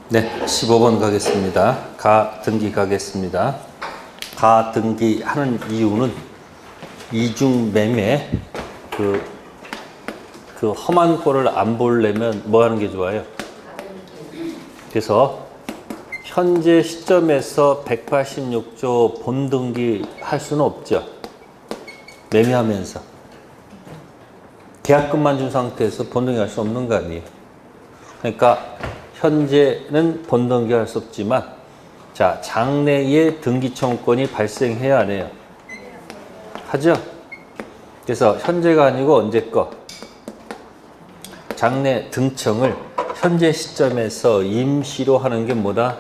네, 15번 가겠습니다. 가등기 가겠습니다. 가등기 하는 이유는 이중매매 그 험한 꼴을 안 보려면 뭐 하는 게 좋아요? 그래서 현재 시점에서 186조 본등기 할 수는 없죠. 매매하면서 계약금만 준 상태에서 본등기 할 수 없는 거 아니에요. 그러니까 현재는 본등기 할 수 없지만, 자, 장래에 등기청구권이 발생해야 안 해요? 하죠? 그래서 현재가 아니고 언제 거? 장래 등청을 현재 시점에서 임시로 하는 게 뭐다?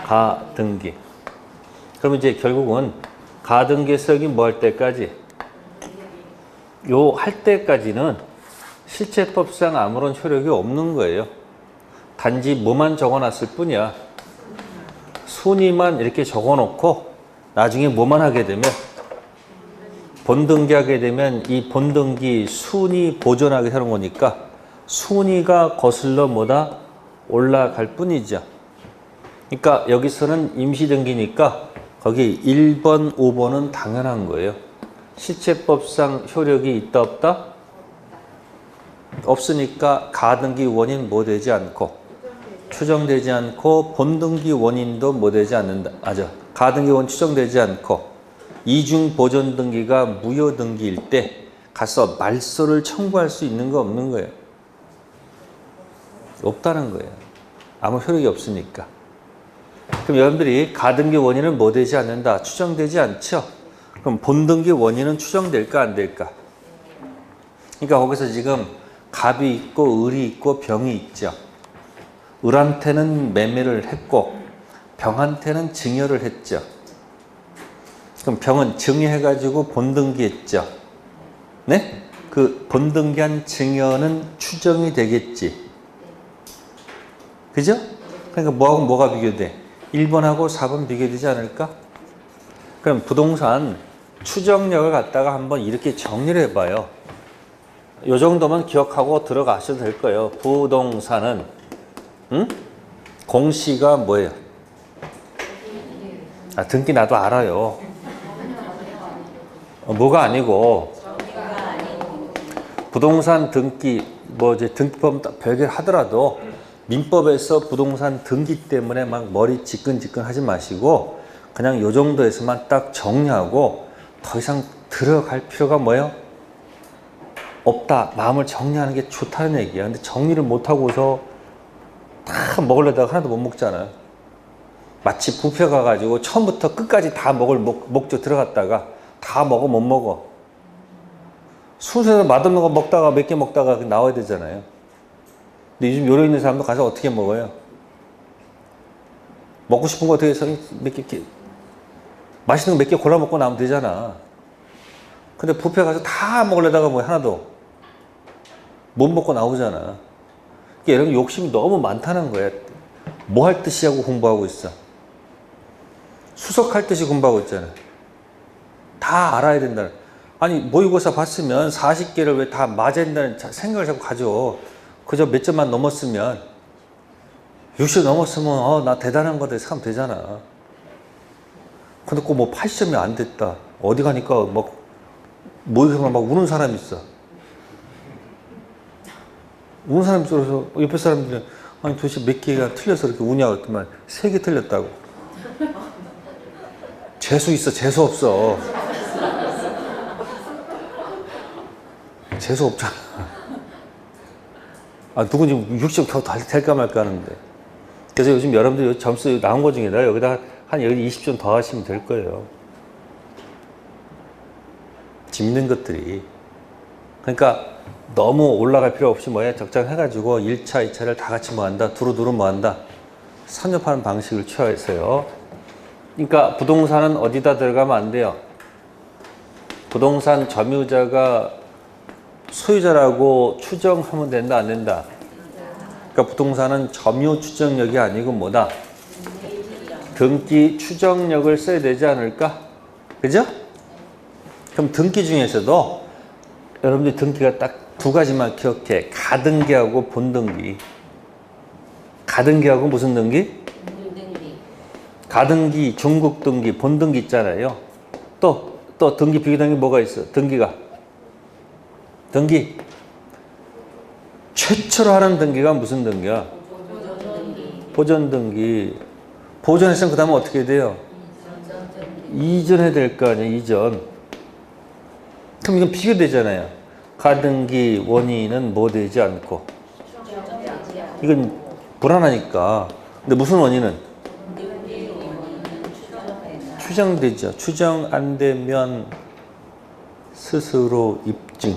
가등기. 그럼 이제 결국은 가등기 서기 뭐 할 때까지? 요 할 때까지는 실체법상 아무런 효력이 없는 거예요. 단지 뭐만 적어놨을 뿐이야. 순위만 이렇게 적어놓고 나중에 뭐만 하게 되면, 본등기하게 되면 이 본등기 순위 보존하게 하는 거니까 순위가 거슬러 뭐다? 올라갈 뿐이죠. 그러니까 여기서는 임시등기니까 거기 1번, 5번은 당연한 거예요. 실체법상 효력이 있다 없다? 없으니까 가등기 원인 뭐 되지 않고 추정되지 않고 본등기 원인도 뭐 되지 않는다. 가등기 원인 추정되지 않고 이중 보존 등기가 무효 등기일 때 가서 말소를 청구할 수 있는 거 없는 거예요. 없다는 거예요. 아무 효력이 없으니까. 그럼 여러분들이 가등기 원인은 뭐 되지 않는다. 추정되지 않죠. 그럼 본등기 원인은 추정될까 안 될까? 그러니까 거기서 지금 갑이 있고 을이 있고 병이 있죠. 을한테는 매매를 했고 병한테는 증여를 했죠. 그럼 병은 증여해가지고 본등기했죠. 네? 그 본등기한 증여는 추정이 되겠지. 그죠? 그러니까 뭐하고 뭐가 비교돼? 1번하고 4번 비교되지 않을까? 그럼 부동산 추정력을 갖다가 한번 이렇게 정리를 해봐요. 요 정도만 기억하고 들어가셔도 될 거예요. 부동산은 공시가 뭐예요? 등기 나도 알아요. 뭐가 아니고 부동산 등기 뭐 이제 등기법 별개를 하더라도 민법에서 부동산 등기 때문에 막 머리 지끈지끈 하지 마시고 그냥 요 정도에서만 딱 정리하고 더 이상 들어갈 필요가 뭐예요? 없다. 마음을 정리하는 게 좋다는 얘기야. 근데 정리를 못하고서 다 먹으려다가 하나도 못 먹잖아요. 마치 뷔페 가가지고 처음부터 끝까지 다 먹을 목적 들어갔다가 다 먹어 못 먹어. 순서대로 맛없는 거 먹다가 몇 개 먹다가 나와야 되잖아요. 근데 요즘 요령 있는 사람도 가서 어떻게 먹어요? 먹고 싶은 거 어떻게 해서 몇 개, 맛있는 거 몇 개 골라 먹고 나오면 되잖아. 근데 뷔페 가서 다 먹으려다가 뭐 하나도 못 먹고 나오잖아. 그러니까 여러분 욕심이 너무 많다는 거야. 뭐 할 듯이 하고 공부하고 있어. 수석할 듯이 공부하고 있잖아. 다 알아야 된다는. 아니 모의고사 봤으면 40개를 왜 다 맞아야 된다는 생각을 자꾸 가져. 그저 몇 점만 넘었으면 60 넘었으면 나 대단한 거다 생각하면 되잖아. 근데 꼭 뭐 80점이 안 됐다. 어디 가니까 막 모의고사만 막 우는 사람이 있어. 우는 사람이 있어서 옆에 사람들은 아니 도대체 몇 개가 틀려서 이렇게 우냐고 했더만 3개 틀렸다고. 재수 있어 재수 없어. 재수 없잖아. 누군지 60점 겨우 될까 말까 하는데. 그래서 요즘 여러분들 점수 나온 거 중에다 여기다 한 여기 20점 더 하시면 될 거예요. 재밌는 것들이. 그러니까 너무 올라갈 필요 없이 뭐야 적당해가지고 1차, 2차를 다 같이 뭐 한다. 두루두루 뭐 한다. 산업하는 방식을 취하세요. 그러니까 부동산은 어디다 들어가면 안 돼요. 부동산 점유자가 소유자라고 추정하면 된다 안 된다? 그러니까 부동산은 점유 추정력이 아니고 뭐다? 등기 추정력을 써야 되지 않을까? 그죠? 그럼 등기 중에서도 여러분들 등기가 딱 두 가지만 기억해. 가등기하고 본등기. 가등기하고 무슨 등기? 등기. 가등기, 중국 등기, 본등기 있잖아요. 또 등기, 비등기 뭐가 있어? 등기가. 등기. 최초로 하는 등기가 무슨 등기야? 보존 등기. 보존 등기. 보존했으면 그 다음에 어떻게 돼요? 이전해야 될 거 아니에요, 이전. 그럼 이건 비교되잖아요. 가등기 원인은 뭐 되지 않고. 이건 불안하니까. 근데 무슨 원인은? 추정되죠. 추정 안 되면 스스로 입증.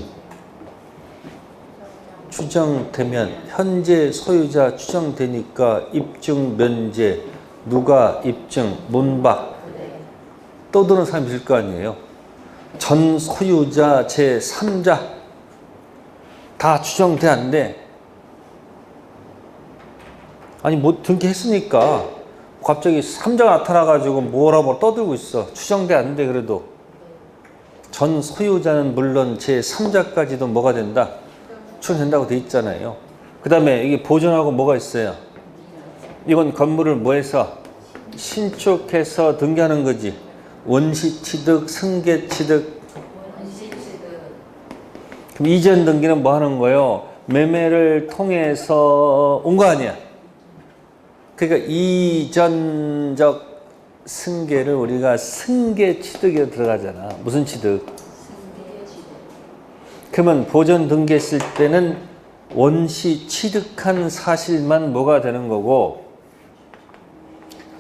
추정되면 현재 소유자 추정되니까 입증 면제. 누가 입증, 문박. 떠드는 사람이 있을 거 아니에요. 전 소유자 제3자 다 추정돼 안 돼. 아니 뭐 등기했으니까 갑자기 3자가 나타나가지고 뭐라고 떠들고 있어. 추정돼 안 돼. 그래도 전 소유자는 물론 제3자까지도 뭐가 된다? 추정된다고 돼 있잖아요. 그 다음에 이게 보존하고 뭐가 있어요? 이건 건물을 뭐해서? 신축해서 등기하는 거지. 원시취득, 승계취득. 그럼 이전 등기는 뭐 하는 거예요? 매매를 통해서 온 거 아니야. 그러니까 이전적 승계를 우리가 승계취득에 들어가잖아. 무슨 취득? 그러면 보존 등기했을 때는 원시 취득한 사실만 뭐가 되는 거고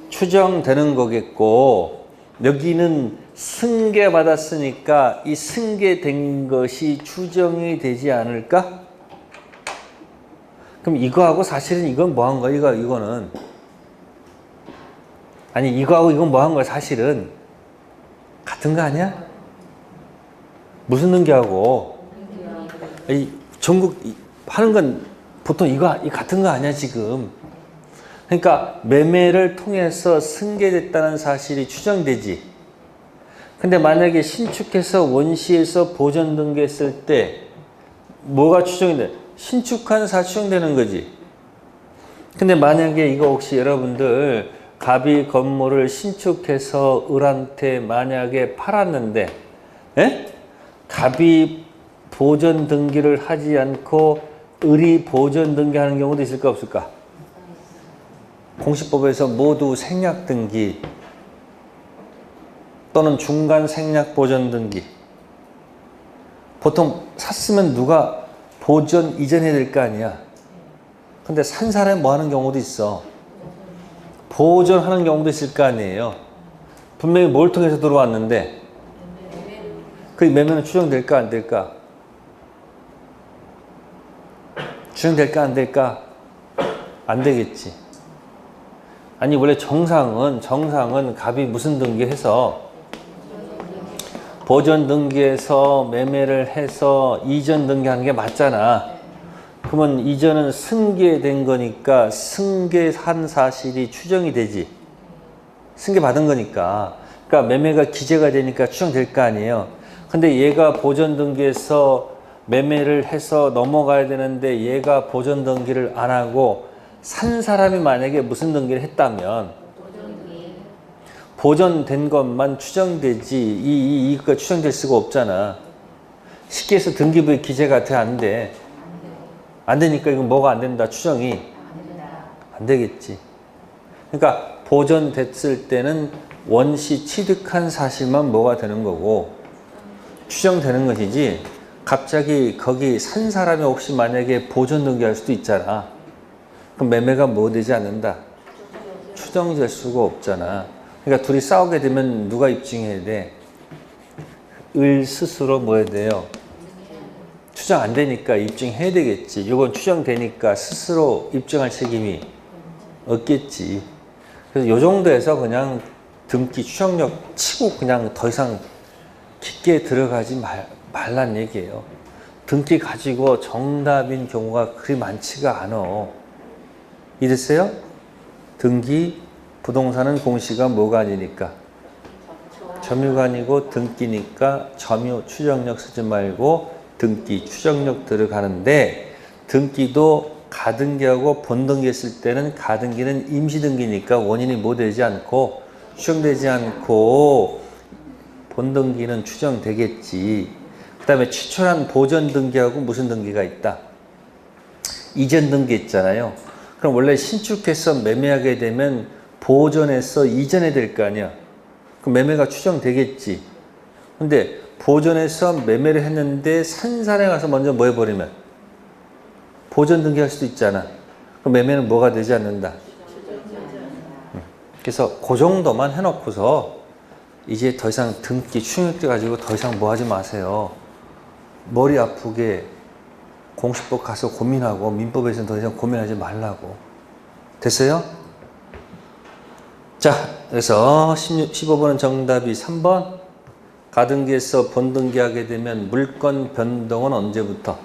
추정되는 거겠고, 여기는 승계받았으니까 이 승계된 것이 추정이 되지 않을까? 그럼 이거하고 사실은 이건 뭐 한 거야? 이거는 아니 이거하고 이건 뭐 한 거야? 사실은 같은 거 아니야? 무슨 등기하고? 이 전국 하는 건 보통 이 같은 거 아니야 지금? 그러니까 매매를 통해서 승계됐다는 사실이 추정되지. 근데 만약에 신축해서 원시에서 보존 등기했을 때 뭐가 추정이 돼? 신축한 사실이 추정되는 거지. 근데 만약에 이거 혹시 여러분들 갑이 건물을 신축해서 을한테 만약에 팔았는데, 에? 갑이 보존 등기를 하지 않고 을이 보존 등기하는 경우도 있을까 없을까? 공시법에서 모두 생략 등기 또는 중간 생략 보존 등기. 보통 샀으면 누가 보존 이전해야 될 거 아니야. 근데 산 사람이 뭐 하는 경우도 있어. 보존하는 경우도 있을 거 아니에요. 분명히 뭘 통해서 들어왔는데 그 매매는 추정될까 안 될까? 추정될까 안 될까? 안 되겠지. 아니 원래 정상은 갑이 무슨 등기해서 보존 등기해서 매매를 해서 이전 등기하는 게 맞잖아. 그러면 이전은 승계된 거니까 승계한 사실이 추정이 되지. 승계받은 거니까. 그러니까 매매가 기재가 되니까 추정될 거 아니에요. 근데 얘가 보존 등기해서 매매를 해서 넘어가야 되는데 얘가 보존 등기를 안 하고 산 사람이 만약에 무슨 등기를 했다면 보존된 것만 추정되지 이거 추정될 수가 없잖아. 쉽게 해서 등기부에 기재가 돼 안 돼. 안 되니까 이건 뭐가 안 된다. 추정이 안 되겠지. 그러니까 보존됐을 때는 원시 취득한 사실만 뭐가 되는 거고 추정되는 것이지 갑자기 거기 산 사람이 혹시 만약에 보존 등기할 수도 있잖아. 그럼 매매가 뭐 되지 않는다. 추정될 수가 없잖아. 그러니까 둘이 싸우게 되면 누가 입증해야 돼? 을 스스로 뭐 해야 돼요? 추정 안 되니까 입증해야 되겠지. 이건 추정되니까 스스로 입증할 책임이 없겠지. 그래서 요 정도에서 그냥 등기 추정력 치고 그냥 더 이상 깊게 들어가지 말란 얘기예요. 등기 가지고 정답인 경우가 그리 많지가 않아. 이랬어요? 등기, 부동산은 공시가 뭐가 아니니까? 점유가 아니고 등기니까 점유 추정력 쓰지 말고 등기 추정력 들어가는데 등기도 가등기하고 본등기 했을 때는 가등기는 임시등기니까 원인이 뭐 되지 않고 추정되지 않고 본등기는 추정되겠지. 그 다음에 최초란 보전등기하고 무슨 등기가 있다? 이전등기 있잖아요. 그럼 원래 신축해서 매매하게 되면 보전해서 이전해야 될 거 아니야. 그럼 매매가 추정되겠지. 근데 보전해서 매매를 했는데 산산에 가서 먼저 뭐 해버리면 보전 등기할 수도 있잖아. 그럼 매매는 뭐가 되지 않는다. 그래서 그 정도만 해놓고서 이제 더 이상 등기 충격돼 가지고 더 이상 뭐 하지 마세요. 머리 아프게 공시법 가서 고민하고 민법에서는 더 이상 고민하지 말라고. 됐어요? 자, 그래서 15번은 정답이 3번. 가등기에서 본등기하게 되면 물건 변동은 언제부터?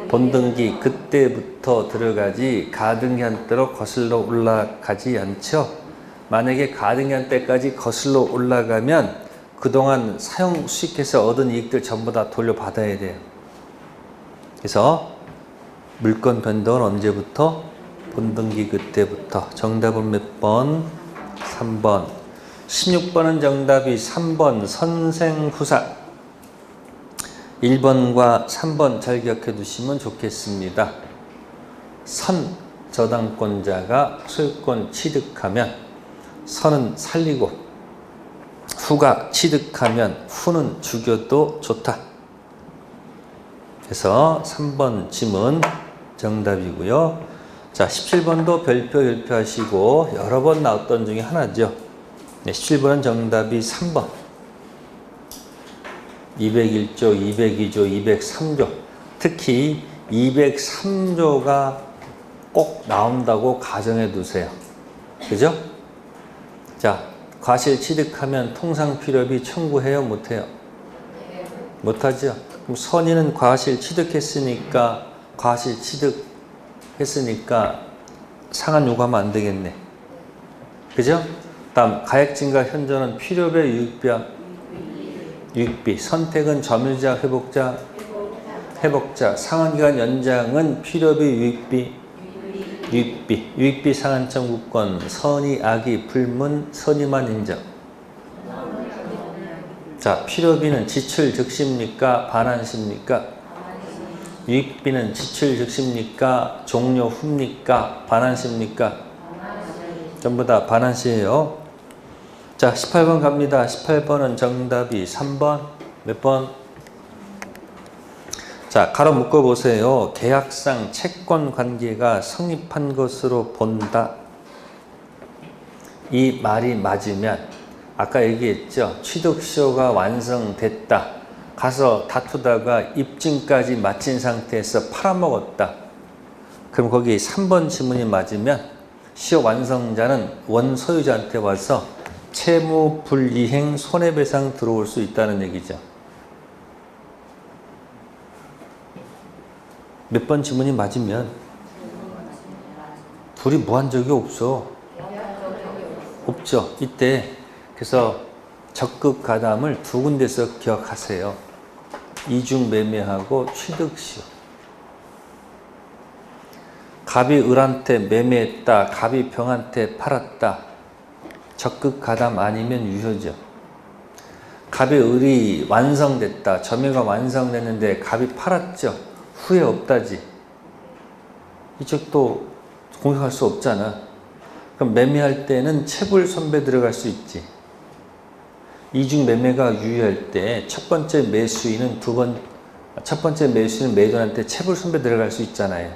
본등기 그때부터 들어가지 가등기한 때로 거슬러 올라가지 않죠. 만약에 가등기한 때까지 거슬러 올라가면 그동안 사용 수익해서 얻은 이익들 전부 다 돌려받아야 돼요. 그래서 물건 변동은 언제부터? 본등기 그때부터. 정답은 몇 번? 3번. 16번은 정답이 3번 선생후사. 1번과 3번 잘 기억해 두시면 좋겠습니다. 선, 저당권자가 소유권 취득하면 선은 살리고 후가 취득하면 후는 죽여도 좋다. 그래서 3번 지문 정답이고요. 자, 17번도 별표 열표하시고 여러 번 나왔던 중에 하나죠. 네, 17번은 정답이 3번. 201조, 202조, 203조. 특히 203조가 꼭 나온다고 가정해 두세요. 그죠? 자, 과실 취득하면 통상 필요비 청구해요? 못해요? 못하죠? 그럼 선의는 과실 취득했으니까 과실 취득했으니까 상한 요구하면 안 되겠네. 그죠? 다음 가액증가 현저는 필요배 유익비야? 유익비. 선택은 점유자 회복자? 회복자. 상한기간 연장은 필요비 유익비? 유익비. 유익비 상한 청구권. 선의 악의 불문 선의만 인정. 자, 필요비는 지출 즉시입니까? 반환시입니까? 유익비는 지출 즉시입니까? 종료 후입니까? 반환시입니까? 전부 다 반환시예요. 자, 18번 갑니다. 18번은 정답이 3번. 몇 번? 자, 가로 묶어 보세요. 계약상 채권 관계가 성립한 것으로 본다. 이 말이 맞으면 아까 얘기했죠. 취득시효가 완성됐다. 가서 다투다가 입증까지 마친 상태에서 팔아먹었다. 그럼 거기 3번 지문이 맞으면 시효 완성자는 원소유자한테 와서 채무 불이행 손해배상 들어올 수 있다는 얘기죠. 몇 번 지문이 맞으면 둘이 무한 적이 없어. 없죠. 이때 그래서 적극 가담을 두 군데서 기억하세요. 이중 매매하고 취득시효. 갑이 을한테 매매했다. 갑이 병한테 팔았다. 적극 가담 아니면 유효죠. 갑의 을이 완성됐다. 점유가 완성됐는데 갑이 팔았죠. 후회 없다지. 이쪽도 공격할 수 없잖아. 그럼 매매할 때는 체불 손배 들어갈 수 있지. 이중 매매가 유효할 때 첫 번째 매수인은 첫 번째 매수인은 매도한테 체불 손배 들어갈 수 있잖아요.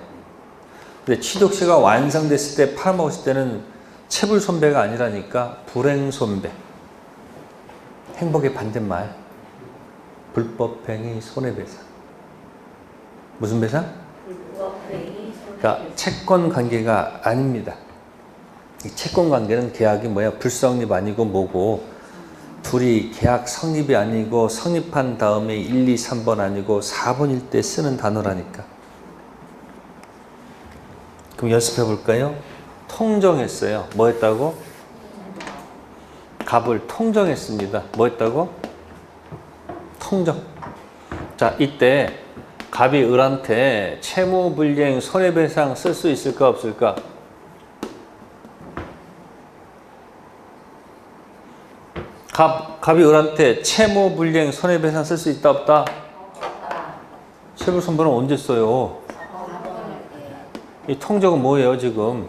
근데 취득시가 완성됐을 때 팔아먹었을 때는 체불 손배가 아니라니까 불행 손배. 행복의 반대말. 불법행위 손해배상. 무슨 배상? 그러니까 채권 관계가 아닙니다. 이 채권 관계는 계약이 뭐야? 불성립 아니고 뭐고, 둘이 계약 성립이 아니고 성립한 다음에 1, 2, 3번 아니고 4번일 때 쓰는 단어라니까. 그럼 연습해 볼까요? 통정했어요. 뭐 했다고? 갑을 통정했습니다. 뭐 했다고? 통정. 자, 이때 갑이 을한테 채무불이행 손해배상 쓸 수 있을까 없을까? 갑이 을한테 채무불이행 손해배상 쓸 수 있다 없다? 채불선배는 언제 써요? 이 통적은 뭐예요 지금?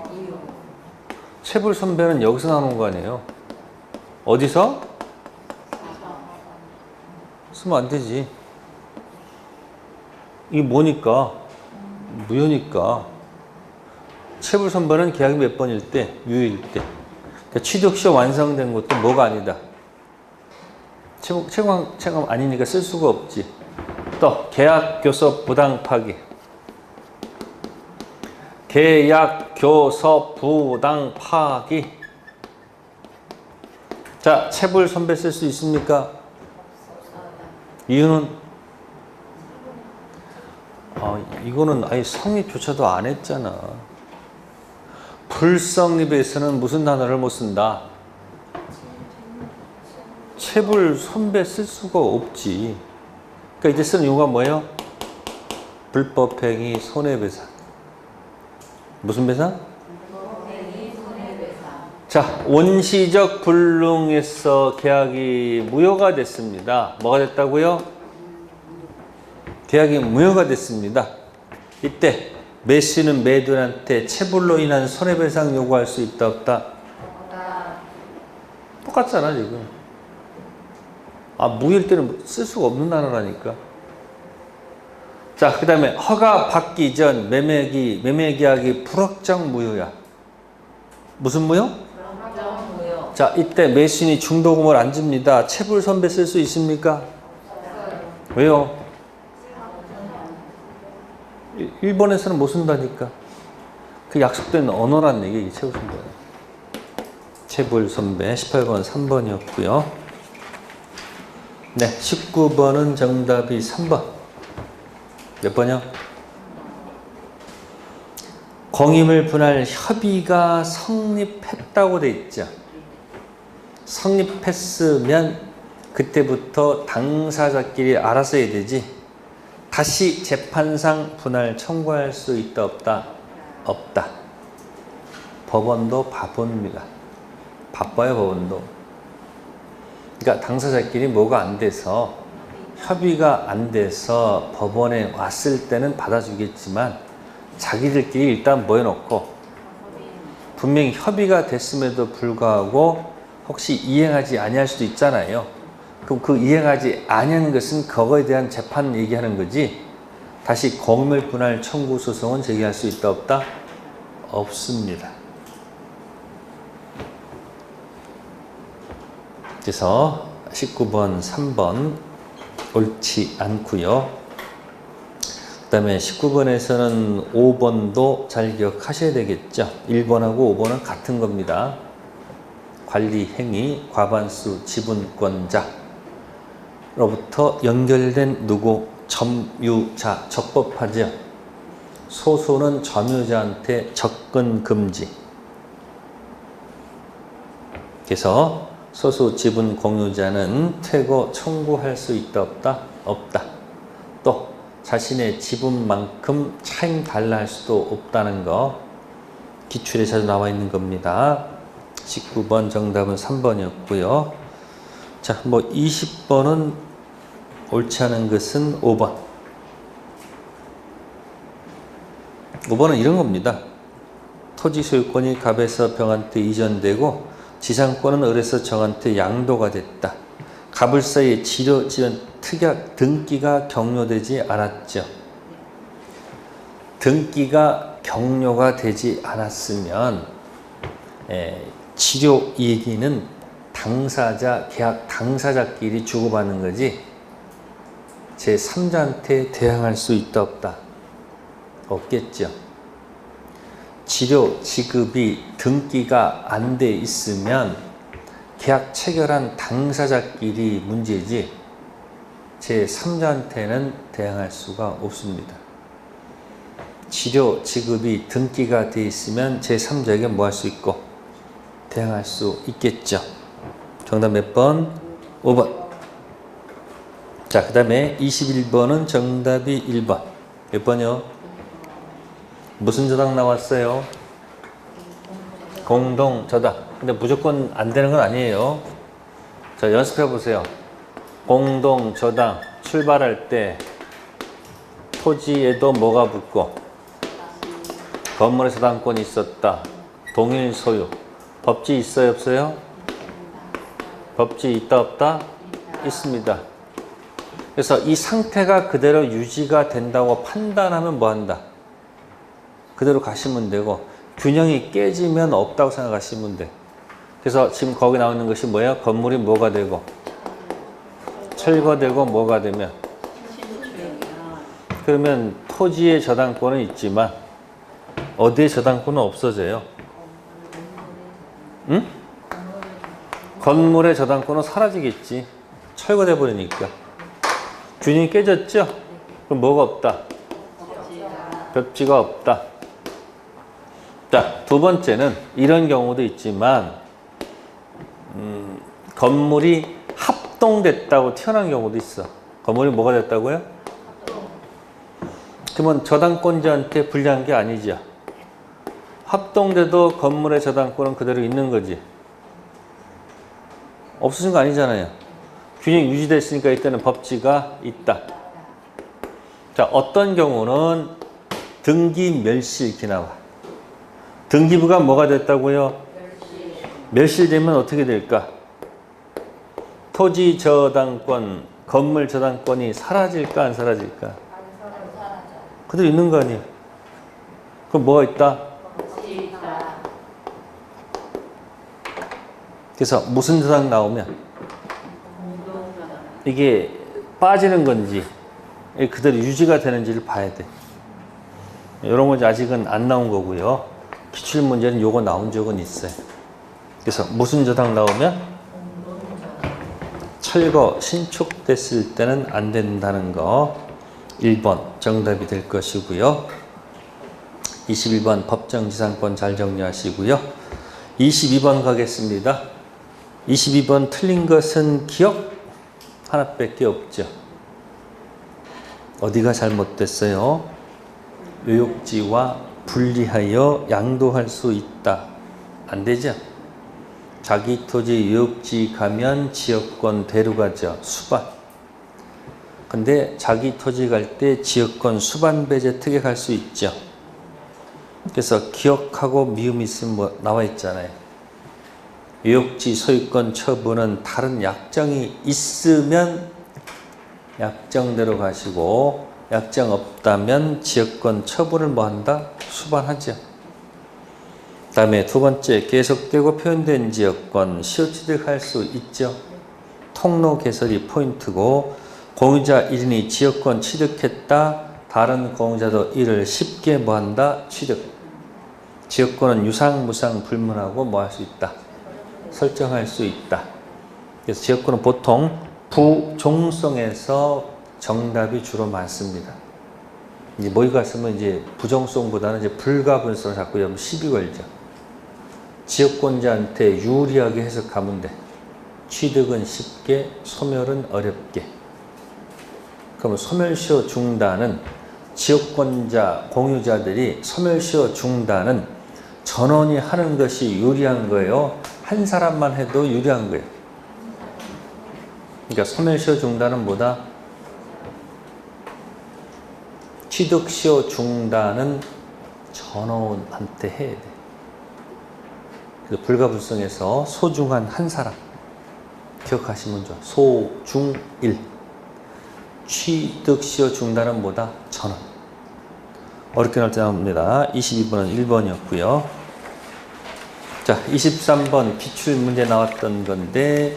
채불선배는 여기서 나오는 거 아니에요? 어디서? 쓰면 안 되지. 이게 뭐니까? 무효니까. 채불선배는 계약이 몇 번일 때? 유효일 때. 그러니까 취득시효 완성된 것도 뭐가 아니다. 채권 아니니까 쓸 수가 없지. 또 계약 교섭 부당 파기. 계약 교섭 부당 파기. 자, 채불 선배 쓸 수 있습니까? 이유는 이거는 아예 성립조차도 안 했잖아. 불성립에서는 무슨 단어를 못 쓴다? 채불 선배 쓸 수가 없지. 그러니까 이제 쓰는 용어가 뭐예요? 불법행위 손해배상. 무슨 배상? 자, 원시적 불능에서 계약이 무효가 됐습니다. 뭐가 됐다고요? 계약이 무효가 됐습니다. 이때 매수인은 매도인한테 채불로 인한 손해배상 요구할 수 있다 없다? 똑같잖아 지금. 무효일 때는 쓸 수가 없는 단어라니까. 자, 그 다음에 허가 받기 전 매매계약이 불확정 무효야. 무슨 무효? 자, 이때 매수인이 중도금을 안 줍니다. 채불 선배 쓸 수 있습니까? 왜요? 1번에서는 못 쓴다니까. 그 약속된 언어란 얘기, 채불 선배. 채불 선배 18번 3번이었고요. 네, 19번은 정답이 3번. 몇 번이요? 공임을 분할 협의가 성립했다고 돼 있죠. 성립했으면 그때부터 당사자끼리 알아서 해야 되지. 다시 재판상 분할 청구할 수 있다 없다? 없다. 법원도 바보입니다. 바빠요 법원도. 그러니까 당사자끼리 뭐가 안 돼서 협의가 안 돼서 법원에 왔을 때는 받아주겠지만 자기들끼리 일단 모여놓고 분명히 협의가 됐음에도 불구하고 혹시 이행하지 아니할 수도 있잖아요. 그럼 그 이행하지 아니하는 것은 그거에 대한 재판 얘기하는 거지. 다시 공임을 분할 청구 소송은 제기할 수 있다 없다? 없습니다. 그래서 19번 3번 옳지 않고요. 그 다음에 19번에서는 5번도 잘 기억하셔야 되겠죠. 1번하고 5번은 같은 겁니다. 관리 행위, 과반수 지분권자로부터 연결된 누구? 점유자, 적법하죠. 소수는 점유자한테 접근 금지. 그래서 소수 지분 공유자는 퇴거 청구할 수 있다 없다? 없다. 또 자신의 지분만큼 차임 달라 할 수도 없다는 거 기출에 자주 나와 있는 겁니다. 19번 정답은 3번이었고요. 자, 20번은 옳지 않은 것은 5번. 5번은 이런 겁니다. 토지 소유권이 갑에서 병한테 이전되고 지상권은 을에서 정한테 양도가 됐다. 갑을 사이에 지은 특약 등기가 격려되지 않았죠. 등기가 격려가 되지 않았으면 지료 얘기는 계약 당사자끼리 주고받는 거지 제3자한테 대항할 수 있다 없다? 없겠죠. 지료 지급이 등기가 안 돼 있으면 계약 체결한 당사자끼리 문제지 제3자한테는 대항할 수가 없습니다. 지료 지급이 등기가 돼 있으면 제3자에게 뭐 할 수 있고 대항할 수 있겠죠. 정답 몇 번? 5번. 자, 그 다음에 21번은 정답이 1번. 몇 번이요? 무슨 저당 나왔어요? 공동 저당. 근데 무조건 안 되는 건 아니에요. 자, 연습해 보세요. 공동 저당 출발할 때 토지에도 뭐가 붙고 건물에 저당권이 있었다. 동일 소유. 법지 있어요, 없어요? 법지 있다, 없다? 있습니다. 그래서 이 상태가 그대로 유지가 된다고 판단하면 뭐 한다? 그대로 가시면 되고, 균형이 깨지면 없다고 생각하시면 돼. 그래서 지금 거기 나오는 것이 뭐예요? 건물이 뭐가 되고, 철거되고 뭐가 되면, 그러면 토지의 저당권은 있지만 어디에 저당권은 없어져요? 응? 건물의 저당권은 사라지겠지. 철거돼 버리니까. 균형이 깨졌죠? 그럼 뭐가 없다? 벽지가 없다. 자, 두 번째는 이런 경우도 있지만 건물이 합동됐다고 튀어나온 경우도 있어. 건물이 뭐가 됐다고요? 그러면 저당권자한테 불리한 게 아니죠. 합동돼도 건물의 저당권은 그대로 있는 거지. 없어진 거 아니잖아요. 균형 유지됐으니까 이때는 법지가 있다. 자, 어떤 경우는 등기 멸실기 나와. 등기부가 뭐가 됐다고요? 멸실되면 어떻게 될까? 토지 저당권, 건물 저당권이 사라질까 안 사라질까? 그대로 있는 거 아니에요? 그럼 뭐가 있다? 그래서 무슨 저당 나오면 이게 빠지는 건지 그대로 유지가 되는지를 봐야 돼. 이런 건 아직은 안 나온 거고요. 기출문제는 요거 나온 적은 있어요. 그래서 무슨 저당 나오면 철거, 신축됐을 때는 안 된다는 거 1번 정답이 될 것이고요. 21번 법정지상권 잘 정리하시고요. 22번 가겠습니다. 22번 틀린 것은 기억 하나밖에 없죠. 어디가 잘못됐어요? 요역지와 분리하여 양도할 수 있다. 안 되죠? 자기 토지 요역지 가면 지역권 대로가죠. 수반. 근데 자기 토지 갈 때 지역권 수반 배제 특약 할 수 있죠. 그래서 기억하고 미음이 있으면 뭐 나와 있잖아요. 요역지 소유권 처분은 다른 약정이 있으면 약정대로 가시고 약정 없다면 지역권 처분을 뭐 한다? 수반하죠. 그 다음에 두 번째, 계속되고 표현된 지역권 시효취득할 수 있죠. 통로 개설이 포인트고 공유자 1인이 지역권 취득했다. 다른 공유자도 이를 쉽게 뭐 한다? 취득. 지역권은 유상, 무상, 불문하고 뭐 할 수 있다? 설정할 수 있다. 그래서 지역권은 보통 부종성에서 정답이 주로 많습니다. 이제 뭐가 있으면 이제 부종성보다는 이제 불가분성을 자꾸 여러분 시비 걸죠. 지역권자한테 유리하게 해석하면 돼. 취득은 쉽게, 소멸은 어렵게. 그러면 소멸시효 중단은 지역권자, 공유자들이 소멸시효 중단은 전원이 하는 것이 유리한 거예요. 한 사람만 해도 유리한 거예요. 그러니까 소멸시효 중단은 뭐다? 취득시효 중단은 전원한테 해야 돼. 그래서 불가분성에서 소중한 한 사람 기억하시면 좋아. 소중일. 취득시효 중단은 뭐다? 전원. 어렵게 나올 때 나옵니다. 22번은 1번이었고요. 자, 23번 기출문제 나왔던 건데,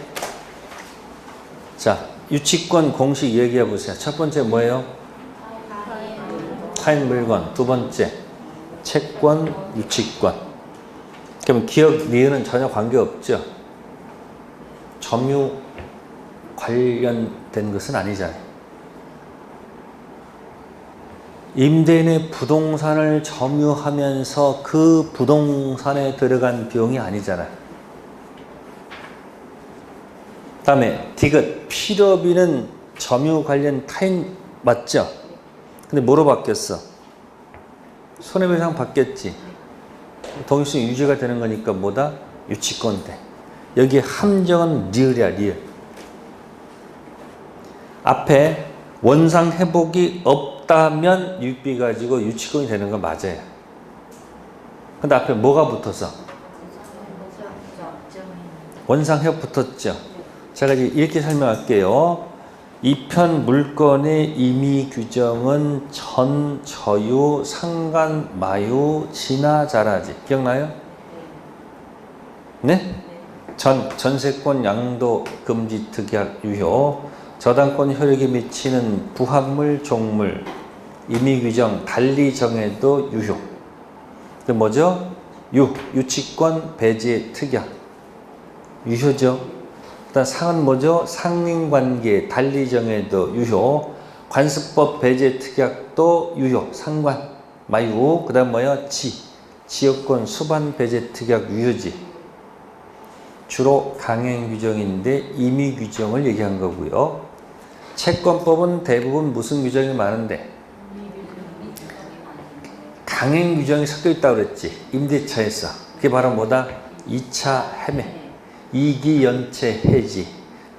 자, 유치권 공식 얘기해 보세요. 첫 번째 뭐예요? 타인 물건. 두 번째 채권, 유치권. 그러면 기억, 니은은 전혀 관계없죠. 점유 관련된 것은 아니잖아요. 임대인의 부동산을 점유하면서 그 부동산에 들어간 비용이 아니잖아요. 그 다음에 디귿, 필요비는 점유 관련 타인 맞죠? 근데 뭐로 바뀌었어? 손해배상 받겠지. 동일성 유지가 되는 거니까 뭐다? 유치권 돼. 여기 함정은 리을이야, 리을. 앞에 원상 회복이 없다면 유익비 가지고 유치권이 되는 건 맞아요. 근데 앞에 뭐가 붙어서? 원상 회복 붙었죠. 제가 이제 이렇게 설명할게요. 이 편 물건의 임의 규정은 전, 저유, 상간, 마유, 진화, 자라지. 기억나요? 네? 전세권 양도 금지 특약 유효, 저당권 효력이 미치는 부합물, 종물, 임의 규정 달리 정해도 유효. 그 뭐죠? 유치권 배제 특약. 유효죠. 일단 상은 뭐죠? 상린관계 달리 정해도 유효, 관습법 배제 특약도 유효, 상관, 마유, 그 다음 뭐야? 지역권 수반 배제 특약 유효지. 주로 강행 규정인데 임의 규정을 얘기한 거고요. 채권법은 대부분 무슨 규정이 많은데? 강행 규정이 섞여 있다고 그랬지. 임대차에서. 그게 바로 뭐다? 2차 해매. 이기연체 해지,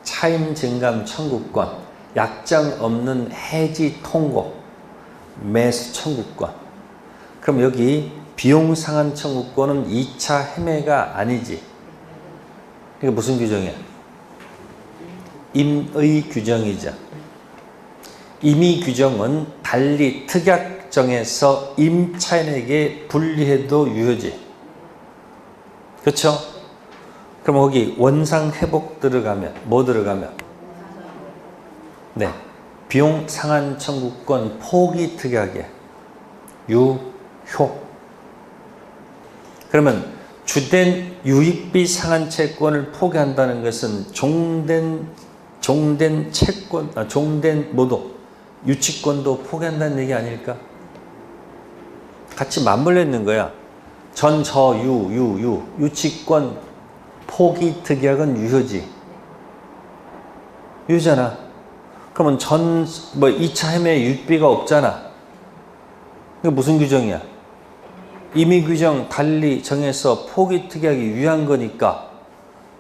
차임 증감 청구권, 약정 없는 해지 통고, 매수 청구권. 그럼 여기 비용 상한 청구권은 2차 해매가 아니지. 이게 무슨 규정이야? 임의 규정이죠. 임의 규정은 달리 특약 정해서 임차인에게 분리해도 유효지. 그렇죠? 그럼 거기 원상 회복 들어가면 뭐 들어가면? 네, 비용 상한 청구권 포기 특약에 유효. 그러면 주된 유익비 상한 채권을 포기한다는 것은 종된 채권, 종된 뭐도 유치권도 포기한다는 얘기 아닐까? 같이 맞물려 있는 거야. 전, 저, 유치권 포기 특약은 유효지. 유효잖아. 그러면 2차 해매 유익비가 없잖아. 이게 무슨 규정이야? 임의 규정 달리 정해서 포기 특약이 유효한 거니까,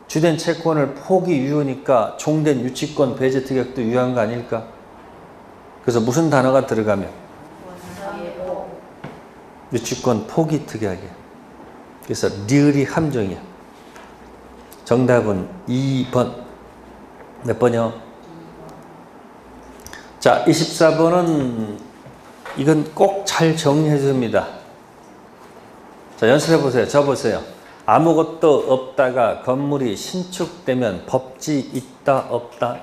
주된 채권을 포기 유효니까 종된 유치권 배제 특약도 유효한 거 아닐까? 그래서 무슨 단어가 들어가면? 유치권 포기 특약이야. 그래서 리을이 함정이야. 정답은 2번. 몇 번이요? 자, 24번은 이건 꼭 잘 정리해 줍니다. 자, 연습해 보세요. 저 보세요. 아무것도 없다가 건물이 신축되면 법지 있다 없다?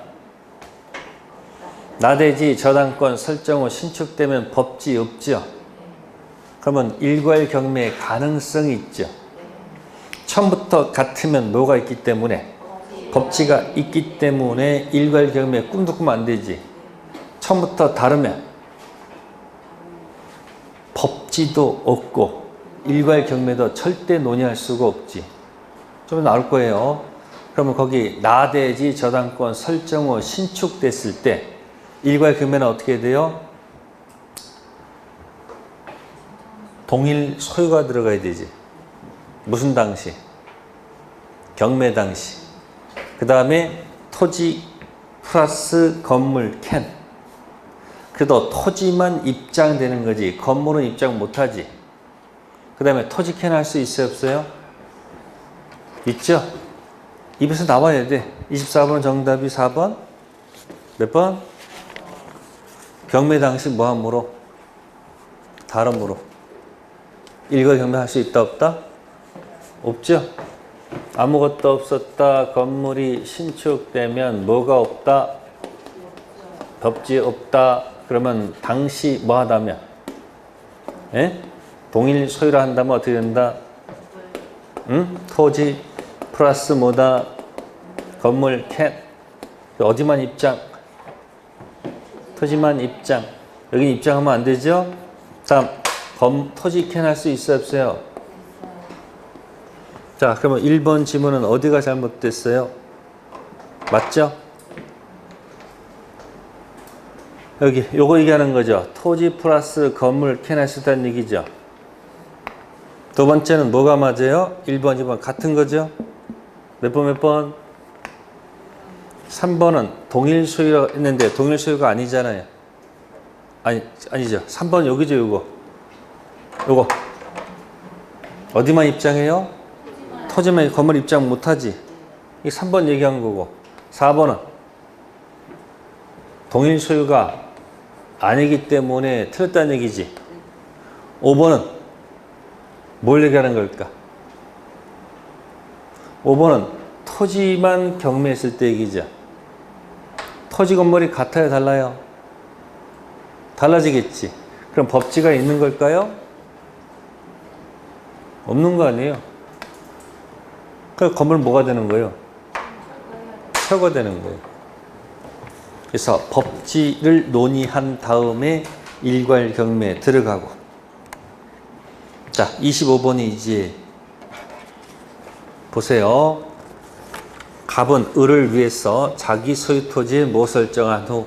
나대지 저당권 설정 후 신축되면 법지 없죠? 그러면 일괄경매 가능성이 있죠? 처음부터 같으면 뭐가 있기 때문에? 법지가 있기 때문에 일괄경매 꿈도 꾸면 안 되지. 처음부터 다르면 법지도 없고 일괄경매도 절대 논의할 수가 없지. 좀 나올 거예요. 그러면 거기 나대지 저당권 설정 후 신축됐을 때 일괄경매는 어떻게 돼요? 동일 소유가 들어가야 되지. 무슨 당시? 경매 당시. 그 다음에 토지 플러스 건물 캔. 그래도 토지만 입장되는 거지. 건물은 입장 못하지. 그 다음에 토지 캔 할 수 있어요? 없어요? 있죠? 입에서 나와야 돼. 24번 정답이 4번. 몇 번? 경매 당시 뭐함으로? 다름으로. 일괄경매 할 수 있다 없다? 없죠? 아무것도 없었다. 건물이 신축되면 뭐가 없다? 법지 없다. 그러면 당시 뭐 하다면? 예? 동일 소유라 한다면 어떻게 된다? 응? 토지 플러스 뭐다? 건물 캔. 어디만 입장? 토지만 입장. 여기 입장하면 안 되죠? 다음 토지 캔 할 수 있어요? 없어요? 자, 그러면 1번 지문은 어디가 잘못됐어요? 맞죠? 여기 요거 얘기하는 거죠. 토지 플러스 건물 캐나 쓰다는 얘기죠. 두 번째는 뭐가 맞아요? 1번, 2번 같은 거죠? 몇 번, 몇 번? 3번은 동일 소유가 있는데 동일 소유가 아니잖아요. 아니죠. 3번 여기죠, 요거. 요거. 어디만 입장해요? 토지만 건물 입장 못하지. 이 3번 얘기한 거고. 4번은 동일 소유가 아니기 때문에 틀렸다는 얘기지. 5번은 뭘 얘기하는 걸까? 5번은 토지만 경매했을 때 얘기죠. 토지 건물이 같아요, 달라요? 달라지겠지. 그럼 법지가 있는 걸까요? 없는 거 아니에요? 그럼 건물 뭐가 되는 거예요? 철거되는 거예요. 그래서 법지를 논의한 다음에 일괄 경매에 들어가고. 자, 25번이 이제 보세요. 갑은 을을 위해서 자기 소유 토지에 뭐 설정한 후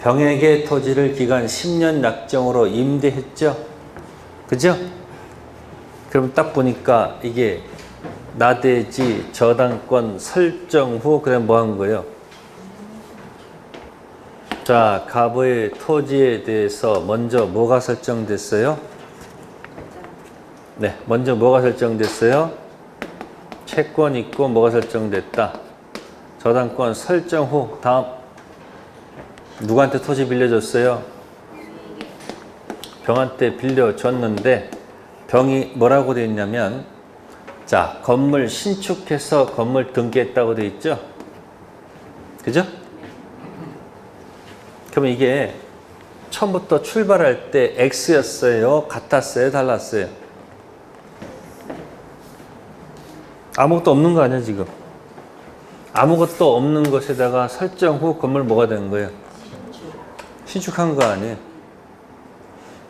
병에게 토지를 기간 10년 약정으로 임대했죠. 그죠? 그럼 딱 보니까 이게 나대지 저당권 설정 후 그럼 뭐 한 거예요? 자, 갑의 토지에 대해서 먼저 뭐가 설정됐어요? 네, 먼저 뭐가 설정됐어요? 채권 있고 뭐가 설정됐다? 저당권 설정 후 다음 누구한테 토지 빌려줬어요? 병한테 빌려줬는데 병이 뭐라고 되어 있냐면 자, 건물 신축해서 건물 등기했다고 되어 있죠? 그죠? 그러면 이게 처음부터 출발할 때 X였어요? 같았어요? 달랐어요? 아무것도 없는 거 아니야 지금? 아무것도 없는 것에다가 설정 후 건물 뭐가 되는 거예요? 신축한 거 아니에요?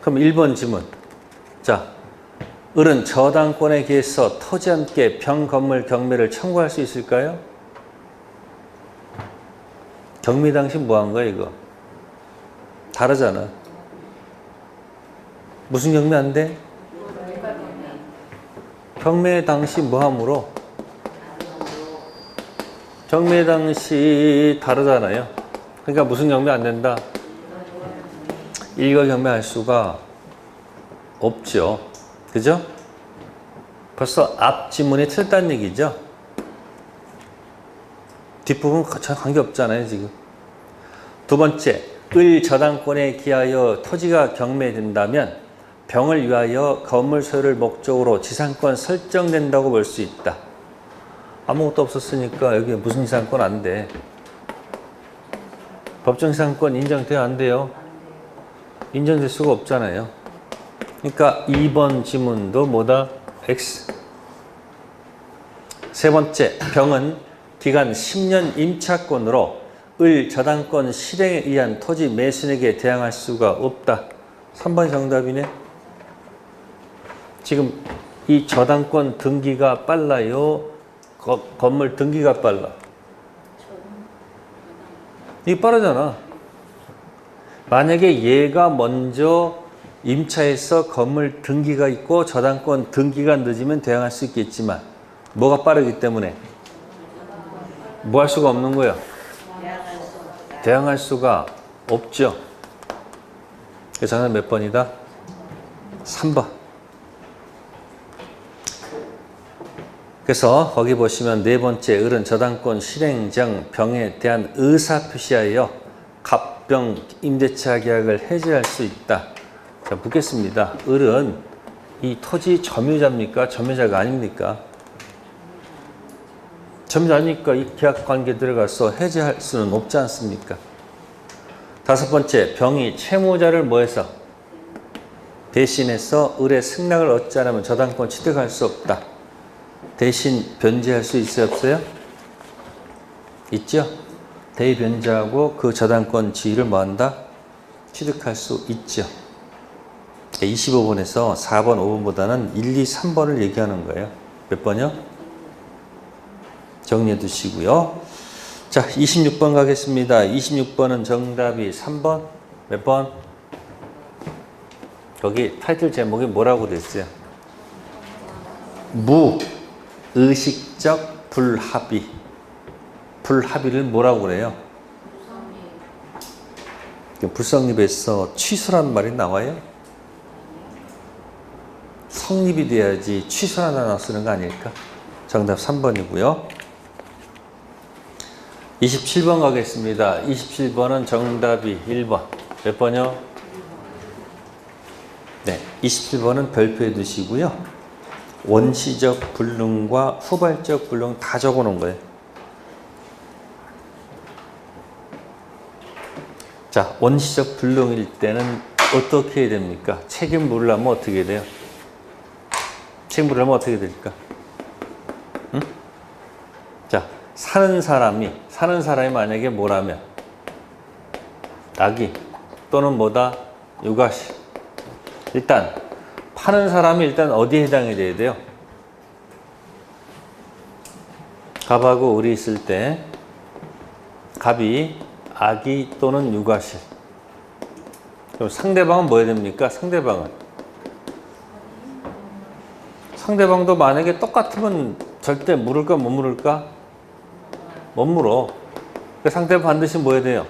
그럼 1번 지문. 자, 을은 저당권에 기해서 토지 함께 병 건물 경매를 청구할 수 있을까요? 경매 당시 뭐 한 거야 이거? 다르잖아. 무슨 경매 안 돼? 경매 당시 뭐 함으로? 경매 당시 다르잖아요. 그러니까 무슨 경매 안 된다? 일괄 경매할 수가 없죠. 그죠? 벌써 앞 지문이 틀렸다는 얘기죠. 뒷부분 전혀 관계없잖아요 지금. 두 번째, 을 저당권에 기하여 토지가 경매된다면 병을 위하여 건물 소유를 목적으로 지상권 설정된다고 볼 수 있다. 아무것도 없었으니까 여기 무슨 지상권 안 돼. 법정 지상권 인정돼야 안 돼요? 인정될 수가 없잖아요. 그러니까 2번 지문도 뭐다? X. 세 번째, 병은 기간 10년 임차권으로 을 저당권 실행에 의한 토지 매수인에게 대항할 수가 없다. 3번 정답이네. 지금 이 저당권 등기가 빨라요? 건물 등기가 빨라? 이게 빠르잖아. 만약에 얘가 먼저 임차해서 건물 등기가 있고 저당권 등기가 늦으면 대항할 수 있겠지만 뭐가 빠르기 때문에 뭐 할 수가 없는 거야? 대항할 수가 없죠. 그래서 정답 몇 번이다? 3번. 그래서 거기 보시면 네 번째, 을은 저당권 실행정 병에 대한 의사표시하여 갑병 임대차 계약을 해지할 수 있다. 자, 묻겠습니다. 을은 이 토지 점유자입니까? 점유자가 아닙니까? 점유자니까 이 계약 관계에 들어가서 해지할 수는 없지 않습니까? 다섯 번째, 병이 채무자를 뭐해서? 대신해서 을의 승낙을 얻지 않으면 저당권 취득할 수 없다. 대신 변제할 수 있어요? 없어요? 있죠? 대변제하고 그 저당권 지위를 뭐한다? 취득할 수 있죠. 25번에서 4번, 5번보다는 1, 2, 3번을 얘기하는 거예요. 몇 번이요? 정리해 두시고요. 자, 26번 가겠습니다. 26번은 정답이 3번. 몇 번? 거기 타이틀 제목이 뭐라고 됐어요? 무의식적 불합의. 불합의를 뭐라고 그래요? 불성립에서 취소란 말이 나와요? 성립이 돼야지 취소란 단어 쓰는 거 아닐까? 정답 3번이고요. 27번 가겠습니다. 27번은 정답이 1번. 몇 번이요? 네, 27번은 별표해 두시고요. 원시적 불능과 후발적 불능 다 적어 놓은 거예요. 자, 원시적 불능일 때는 어떻게 해야 됩니까? 책임 물으려면 어떻게 해야 돼요? 책임 물으려면 어떻게 될까? 응? 자, 사는 사람이 만약에 뭐라면 낙이 또는 뭐다? 유가시. 일단 파는 사람이 일단 어디에 해당이 돼야 돼요? 갑하고 을이 있을 때 갑이 악이 또는 유가시. 그럼 상대방은 뭐 해야 됩니까? 상대방도 만약에 똑같으면 절대 물을까 못 물을까? 못 물어. 그 상대방 반드시 뭐 해야 돼요?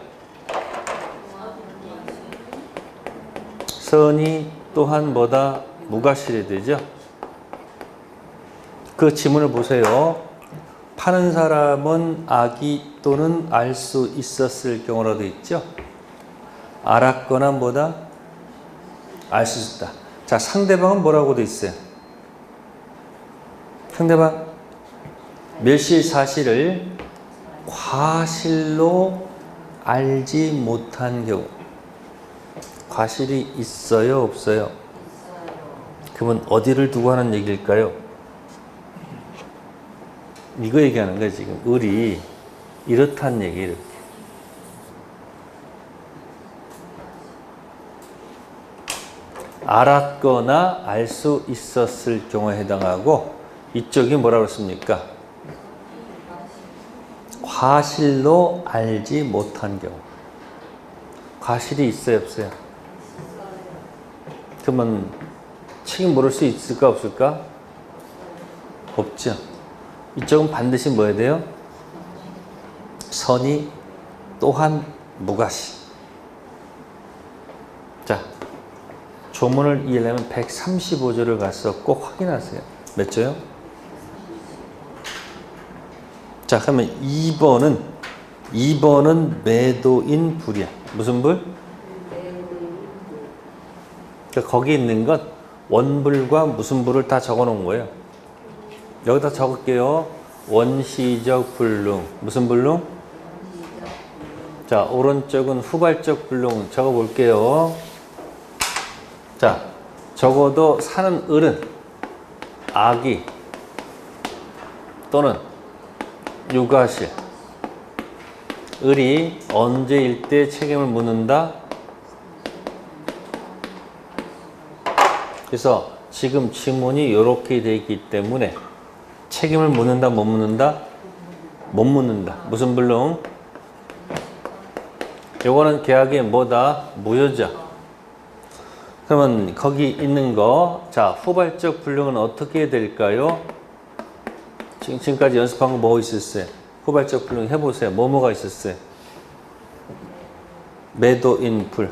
선이 또한 뭐다? 무가실이 되죠. 그 지문을 보세요. 파는 사람은 악이 또는 알 수 있었을 경우라도 있죠. 알았거나 뭐다? 알 수 있다. 자, 상대방은 뭐라고 돼 있어요? 상대방 멸실 사실을 과실로 알지 못한 경우. 과실이 있어요, 없어요? 그러면 어디를 두고 하는 얘기일까요? 이거 얘기하는 거예요, 지금. 을이 이렇다는 얘기를. 알았거나 알 수 있었을 경우에 해당하고, 이쪽이 뭐라고 했습니까? 과실로 알지 못한 경우. 과실이 있어요, 없어요? 그러면 책임 물을 수 있을까, 없을까? 없죠. 이쪽은 반드시 뭐 해야 돼요? 선이 또한 무가시. 자, 조문을 이해하려면 135조를 가서 꼭 확인하세요. 몇 조요? 자, 그러면 2번은 매도인 불이야. 무슨 불? 그러니까 거기 있는 것 원불과 무슨 불을 다 적어 놓은 거예요. 여기다 적을게요. 원시적 불능. 무슨 불능? 자, 오른쪽은 후발적 불능 적어 볼게요. 자, 적어도 사는 을은 악이 또는 유가실. 을이 언제일 때 책임을 묻는다? 그래서 지금 지문이 이렇게 되어 있기 때문에 책임을 묻는다, 못 묻는다? 못 묻는다. 무슨 불능? 요거는 계약이 뭐다? 무효죠. 그러면 거기 있는 거, 자, 후발적 불능은 어떻게 될까요? 지금까지 연습한 거 뭐 있었어요? 후발적 불능 해보세요. 뭐가 있었어요? 매도인 불.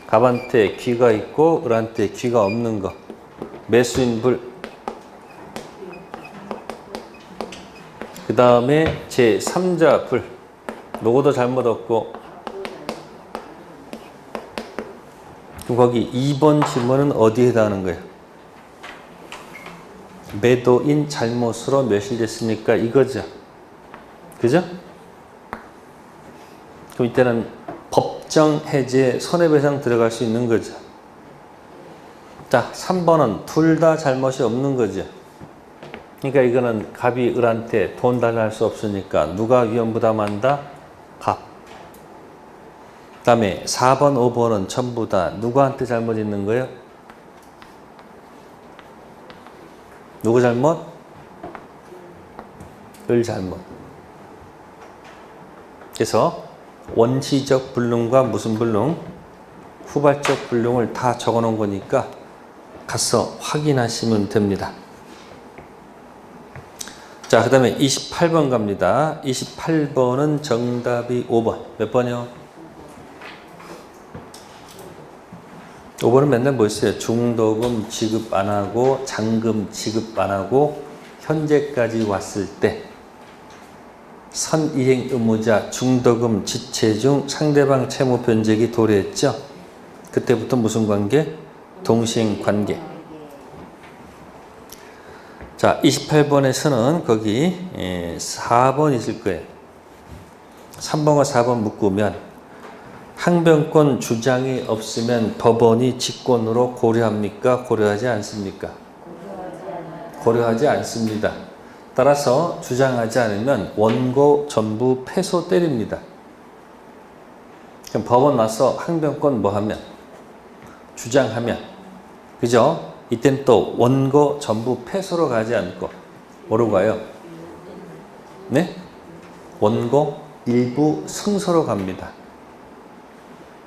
갑한테 귀가 있고 을한테 귀가 없는 거. 매수인 불. 그 다음에 제3자 불. 요거도 잘못 없고. 그럼 거기 2번 지문은 어디에 해당하는 거예요? 매도인 잘못으로 멸실됐으니까 이거죠. 그죠? 그럼 이때는 법정 해제 손해배상 들어갈 수 있는 거죠. 자, 3번은 둘 다 잘못이 없는 거죠. 그러니까 이거는 갑이 을한테 돈 달라 할 수 없으니까 누가 위험 부담한다? 갑. 그 다음에 4번, 5번은 전부 다 누구한테 잘못 있는 거예요? 누구 잘못? 을 잘못. 그래서 원시적 불능과 무슨 불능, 후발적 불능을 다 적어 놓은 거니까 가서 확인하시면 됩니다. 자, 그 다음에 28번 갑니다. 28번은 정답이 5번. 몇 번이요? 5번은 맨날 뭐 있어요? 중도금 지급 안 하고 잔금 지급 안 하고 현재까지 왔을 때 선이행 의무자 중도금 지체 중 상대방 채무 변제기 도래했죠? 그때부터 무슨 관계? 동시행 관계. 자, 28번에서는 거기 4번 있을 거예요. 3번과 4번 묶으면 항변권 주장이 없으면 법원이 직권으로 고려합니까? 고려하지 않습니까? 고려하지 않습니다. 따라서 주장하지 않으면 원고 전부 패소 때립니다. 그럼 법원 와서 항변권 뭐 하면? 주장하면. 그죠? 이땐 또 원고 전부 패소로 가지 않고 뭐로 가요? 네? 원고 일부 승소로 갑니다.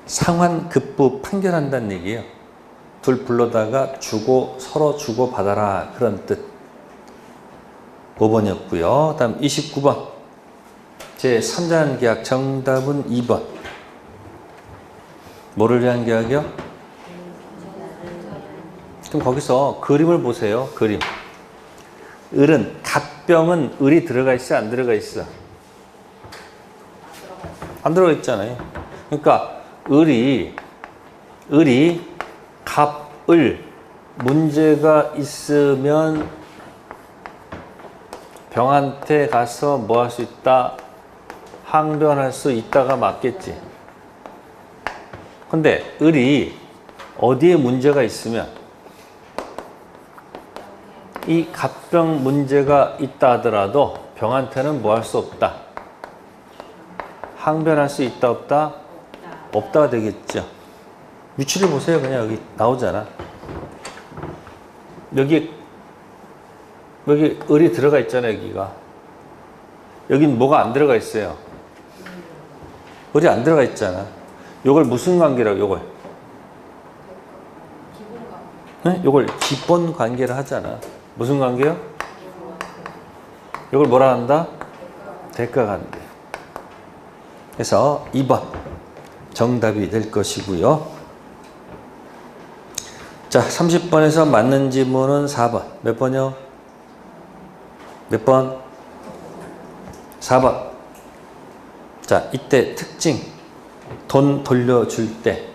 상환급부 판결한다는 얘기예요. 둘 불러다가 주고 서로 주고 받아라 그런 뜻. 5번이었고요. 다음 29번 제3자한 계약 정답은 2번. 뭐를 위한 계약이요? 그럼 거기서 그림을 보세요. 그림. 을은 갑병은 을이 들어가 있어 안 들어가 있어? 안 들어가 있잖아요. 그러니까 을이 갑을 문제가 있으면 병한테 가서 뭐 할 수 있다? 항변할 수 있다가 맞겠지. 근데 을이 어디에 문제가 있으면 이 갑병 문제가 있다 하더라도 병한테는 뭐 할 수 없다? 항변할 수 있다 없다? 없다가 되겠죠. 위치를 보세요. 그냥 여기 나오잖아. 여기 을이 들어가 있잖아요. 여기가. 여긴 뭐가 안 들어가 있어요. 을이 안 들어가 있잖아. 요걸 무슨 관계라고 요걸? 네? 요걸 기본 관계를 하잖아. 무슨 관계요? 요걸 뭐라 한다? 대가 관계. 그래서 2번 정답이 될 것이고요. 자, 30번에서 맞는 지문은 4번. 몇 번이요? 몇 번? 4번. 자, 이때 특징. 돈 돌려줄 때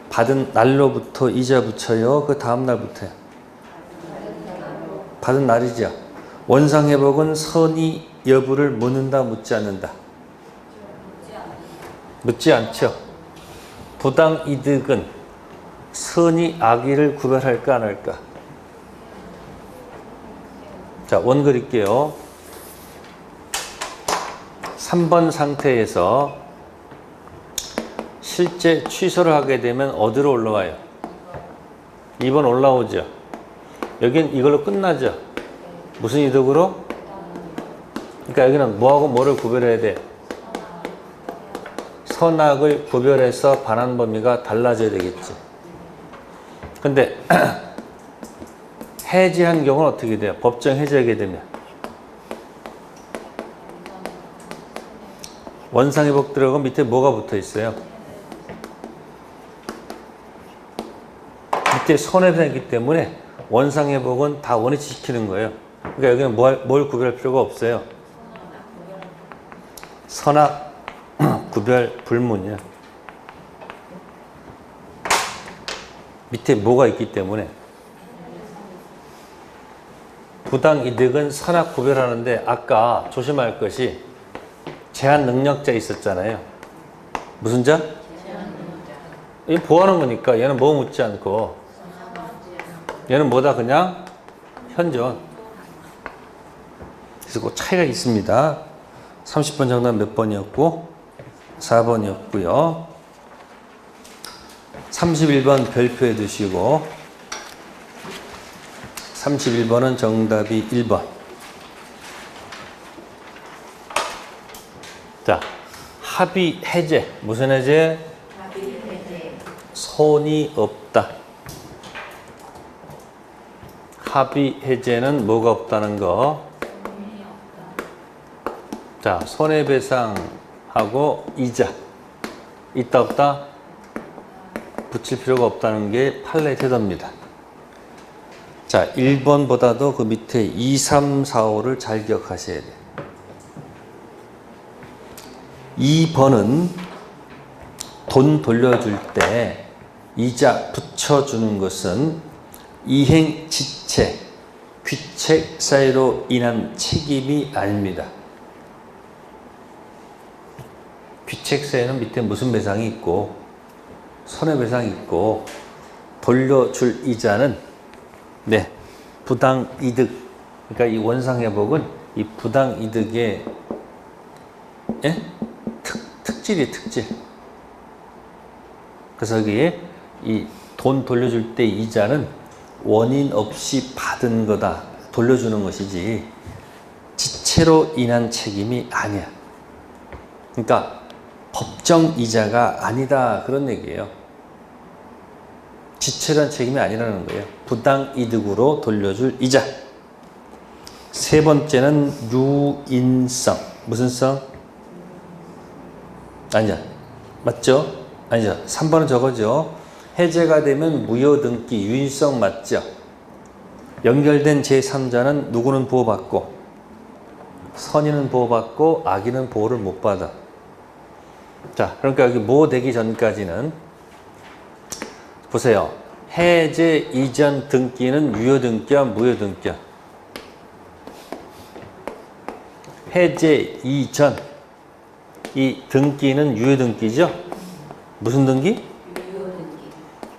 받은 날로부터 이자 붙여요? 그 다음 날부터요? 받은 날이죠. 원상회복은 선의 여부를 묻는다 묻지 않는다? 묻지 않죠. 부당이득은 선의 악의를 구별할까 안 할까? 자, 원 그릴게요. 3번 상태에서 실제 취소를 하게 되면 어디로 올라와요? 2번 올라오죠. 여긴 이걸로 끝나죠. 무슨 이득으로? 그러니까 여기는 뭐하고 뭐를 구별해야 돼? 선악을 구별해서 반환 범위가 달라져야 되겠지. 근데 해지한 경우는 어떻게 돼요? 법정 해지하게 되면 원상회복 들어가고 밑에 뭐가 붙어 있어요? 밑에 손해배상이 있기 때문에 원상회복은 다 원위치 시키는 거예요. 그러니까 여기는 뭘 구별할 필요가 없어요. 선악 구별 불문이야. 밑에 뭐가 있기 때문에 부당이득은 선악 구별하는데 아까 조심할 것이 제한 능력자 있었잖아요. 무슨 자? 이 보호하는 거니까 얘는 뭐 묻지 않고 얘는 뭐다 그냥 현존. 그래서 그 차이가 있습니다. 30번 정답 몇 번이었고 4번이었고요. 31번 별표해 두시고 31번은 정답이 1번. 자, 합의 해제. 무슨 해제? 손이 없다. 합의 해제는 뭐가 없다는 거? 자, 손해배상하고 이자. 있다 없다? 붙일 필요가 없다는 게 판례 태도입니다. 자, 1번보다도 그 밑에 2, 3, 4, 5를 잘 기억하셔야 돼요. 2번은 돈 돌려줄 때 이자 붙여주는 것은 이행지체, 귀책 사유로 인한 책임이 아닙니다. 귀책 사유는 밑에 무슨 배상이 있고 손해배상이 있고 돌려줄 이자는 부당이득. 그러니까 이 원상회복은 이 부당이득의 특질이 특질. 그래서 여기에 이 돈 돌려줄 때 이자는 원인 없이 받은 거다. 돌려주는 것이지 지체로 인한 책임이 아니야. 그러니까 법정 이자가 아니다. 그런 얘기예요. 지체로 한 책임이 아니라는 거예요. 부당이득으로 돌려줄 이자. 세 번째는 유인성. 무슨 성? 아니죠. 맞죠? 아니죠. 3번은 저거죠. 해제가 되면 무효등기, 유인성 맞죠? 연결된 제3자는 누구는 보호받고 선인은 보호받고 악인은 보호를 못 받아. 자, 그러니까 여기 뭐 되기 전까지는 보세요. 해제 이전 등기는 유효등기야 무효등기야? 해제 이전 이 등기는 유효등기죠? 무슨 등기?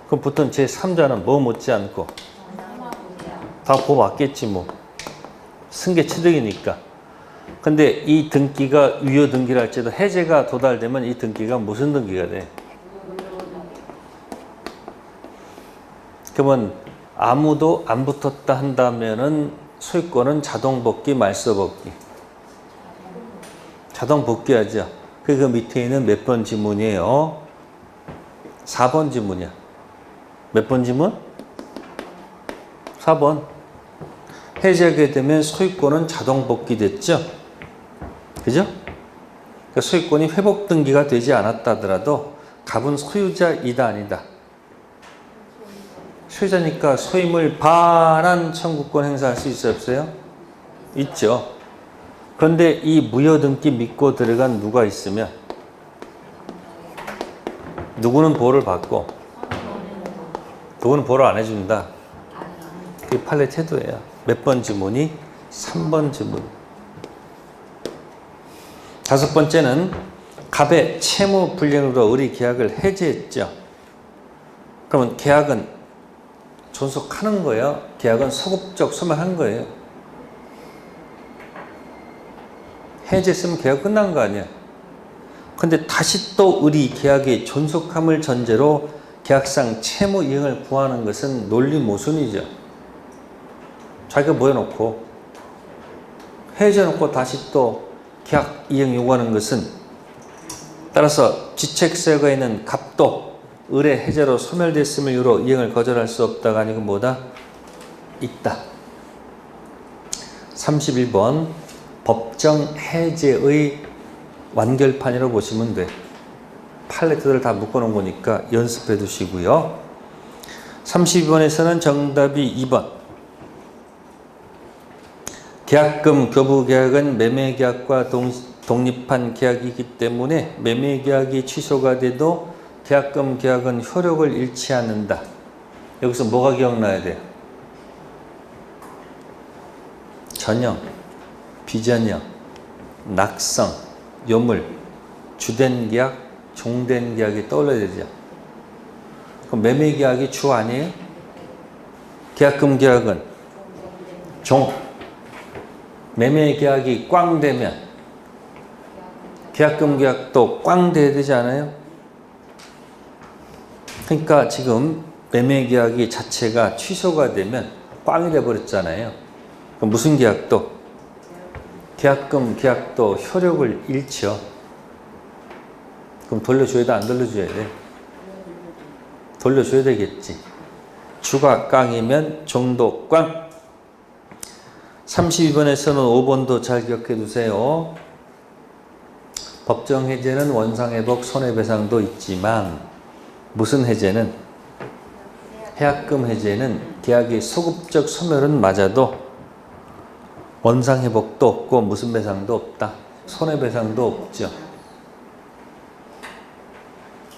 그럼 보통 제3자는 뭐 못지않고 다 보호받겠지 뭐. 승계 취득이니까. 근데 이 등기가 유효등기라 할지라도 해제가 도달되면 이 등기가 무슨 등기가 돼? 그러면 아무도 안 붙었다 한다면은 소유권은 자동 복귀, 말소 복귀. 자동 복귀하죠. 그 밑에 있는 몇 번 지문이에요? 4번 지문이야. 몇 번 지문? 4번. 해제하게 되면 소유권은 자동 복귀됐죠? 그죠? 그러니까 소유권이 회복 등기가 되지 않았다 하더라도 갑은 소유자이다 아니다? 소유자니까 소임을 반환 청구권 행사할 수 있어요 없어요? 있죠. 그런데 이 무효등기 믿고 들어간 누가 있으면 누구는 보호를 받고 누구는 보호를 안 해준다. 그게 판례 태도예요. 몇 번 지문이? 3번 지문. 다섯 번째는 갑의 채무 불이행으로 의리 계약을 해제했죠. 그러면 계약은 존속하는 거예요? 계약은 소급적 소멸한 거예요? 해제했으면 계약 끝난 거 아니야? 근데 다시 또 의리 계약의 존속함을 전제로 계약상 채무 이행을 구하는 것은 논리 모순이죠. 자기가 뭐 해놓고 해제해놓고 다시 또 계약 이행 요구하는 것은 따라서 지책세가 있는 갑도 의뢰 해제로 소멸됐음을 이유로 이행을 거절할 수 없다가 아니고 뭐다? 있다. 31번 법정 해제의 완결판이라고 보시면 돼. 팔레트들을 다 묶어놓은 거니까 연습해 두시고요. 32번에서는 정답이 2번. 계약금 교부계약은 매매계약과 독립한 계약이기 때문에 매매계약이 취소가 돼도 계약금 계약은 효력을 잃지 않는다. 여기서 뭐가 기억나야 돼요? 전형, 비전형, 낙성, 요물, 주된 계약, 종된 계약이 떠올라야 되죠. 그럼 매매 계약이 주 아니에요? 계약금 계약은 종. 매매 계약이 꽝 되면 계약금 계약도 꽝 돼야 되지 않아요? 그러니까 지금 매매 계약이 자체가 취소가 되면 꽝이 돼 버렸잖아요. 그럼 무슨 계약도? 계약금 계약도 효력을 잃죠. 그럼 돌려줘야 돼, 안 돌려줘야 돼? 돌려줘야 되겠지. 주가 깡이면 종도 꽝. 32번에서는 5번도 잘 기억해 두세요. 법정 해제는 원상회복 손해배상도 있지만 무슨 해제는 해약금 해제는 계약의 소급적 소멸은 맞아도 원상회복도 없고 무슨 배상도 없다. 손해배상도 없죠.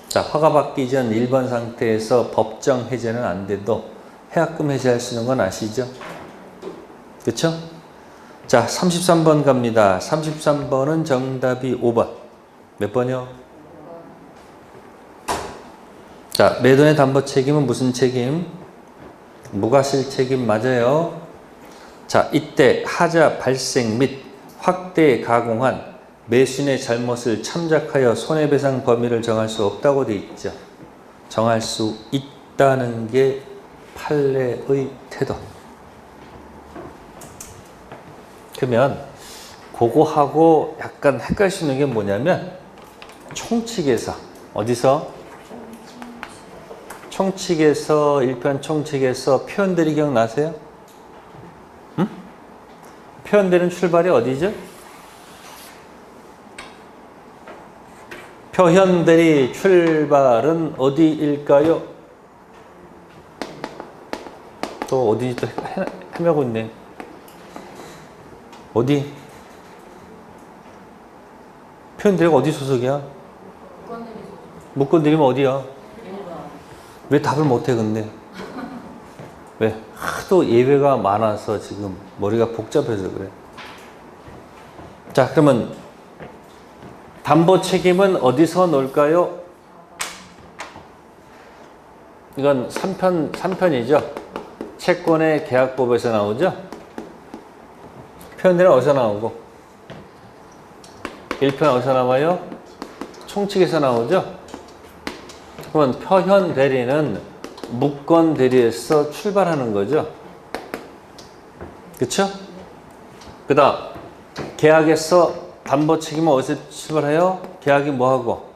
자, 허가받기 전 1번 상태에서 법정 해제는 안 돼도 해약금 해제할 수 있는 건 아시죠? 그쵸? 자, 33번 갑니다. 33번은 정답이 5번. 몇 번이요? 자, 매도인의 담보 책임은 무슨 책임? 무과실 책임 맞아요. 자, 이때 하자 발생 및 확대 가공한 매수인의 잘못을 참작하여 손해배상 범위를 정할 수 없다고 돼 있죠. 정할 수 있다는 게 판례의 태도. 그러면 그거하고 약간 헷갈리시는 게 뭐냐면 총칙에서 어디서? 총칙에서 1편 총칙에서 표현들이 기억나세요? 응? 표현들은 출발이 어디죠? 표현들이 출발은 어디일까요? 또 어디 또 헤매고 있네. 어디? 표현들이 어디 소속이야? 묶어드리면 어디야? 왜 답을 못해 근데? 왜? 하도 예외가 많아서 지금 머리가 복잡해서 그래. 자, 그러면 담보 책임은 어디서 놓을까요? 이건 3편이죠. 채권의 계약법에서 나오죠. 표현들은 어디서 나오고 1편 어디서 나와요? 총칙에서 나오죠. 그러면 표현 대리는 무권 대리에서 출발하는 거죠. 그쵸? 그 다음 계약에서 담보 책임은 어디서 출발해요? 계약이 뭐하고?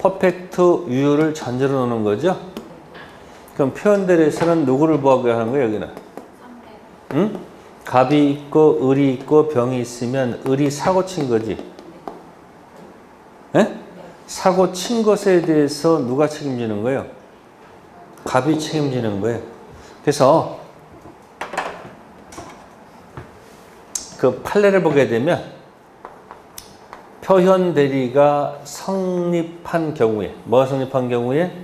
퍼펙트 유효를 전제로 놓는 거죠. 그럼 표현 대리에서는 누구를 보호하게 하는 거예요? 여기는 응? 갑이 있고 을이 있고 병이 있으면 을이 사고 친 거지. 에? 사고 친 것에 대해서 누가 책임지는 거예요? 갑이 책임지는 거예요. 그래서 그 판례를 보게 되면 표현 대리가 성립한 경우에 뭐가 성립한 경우에?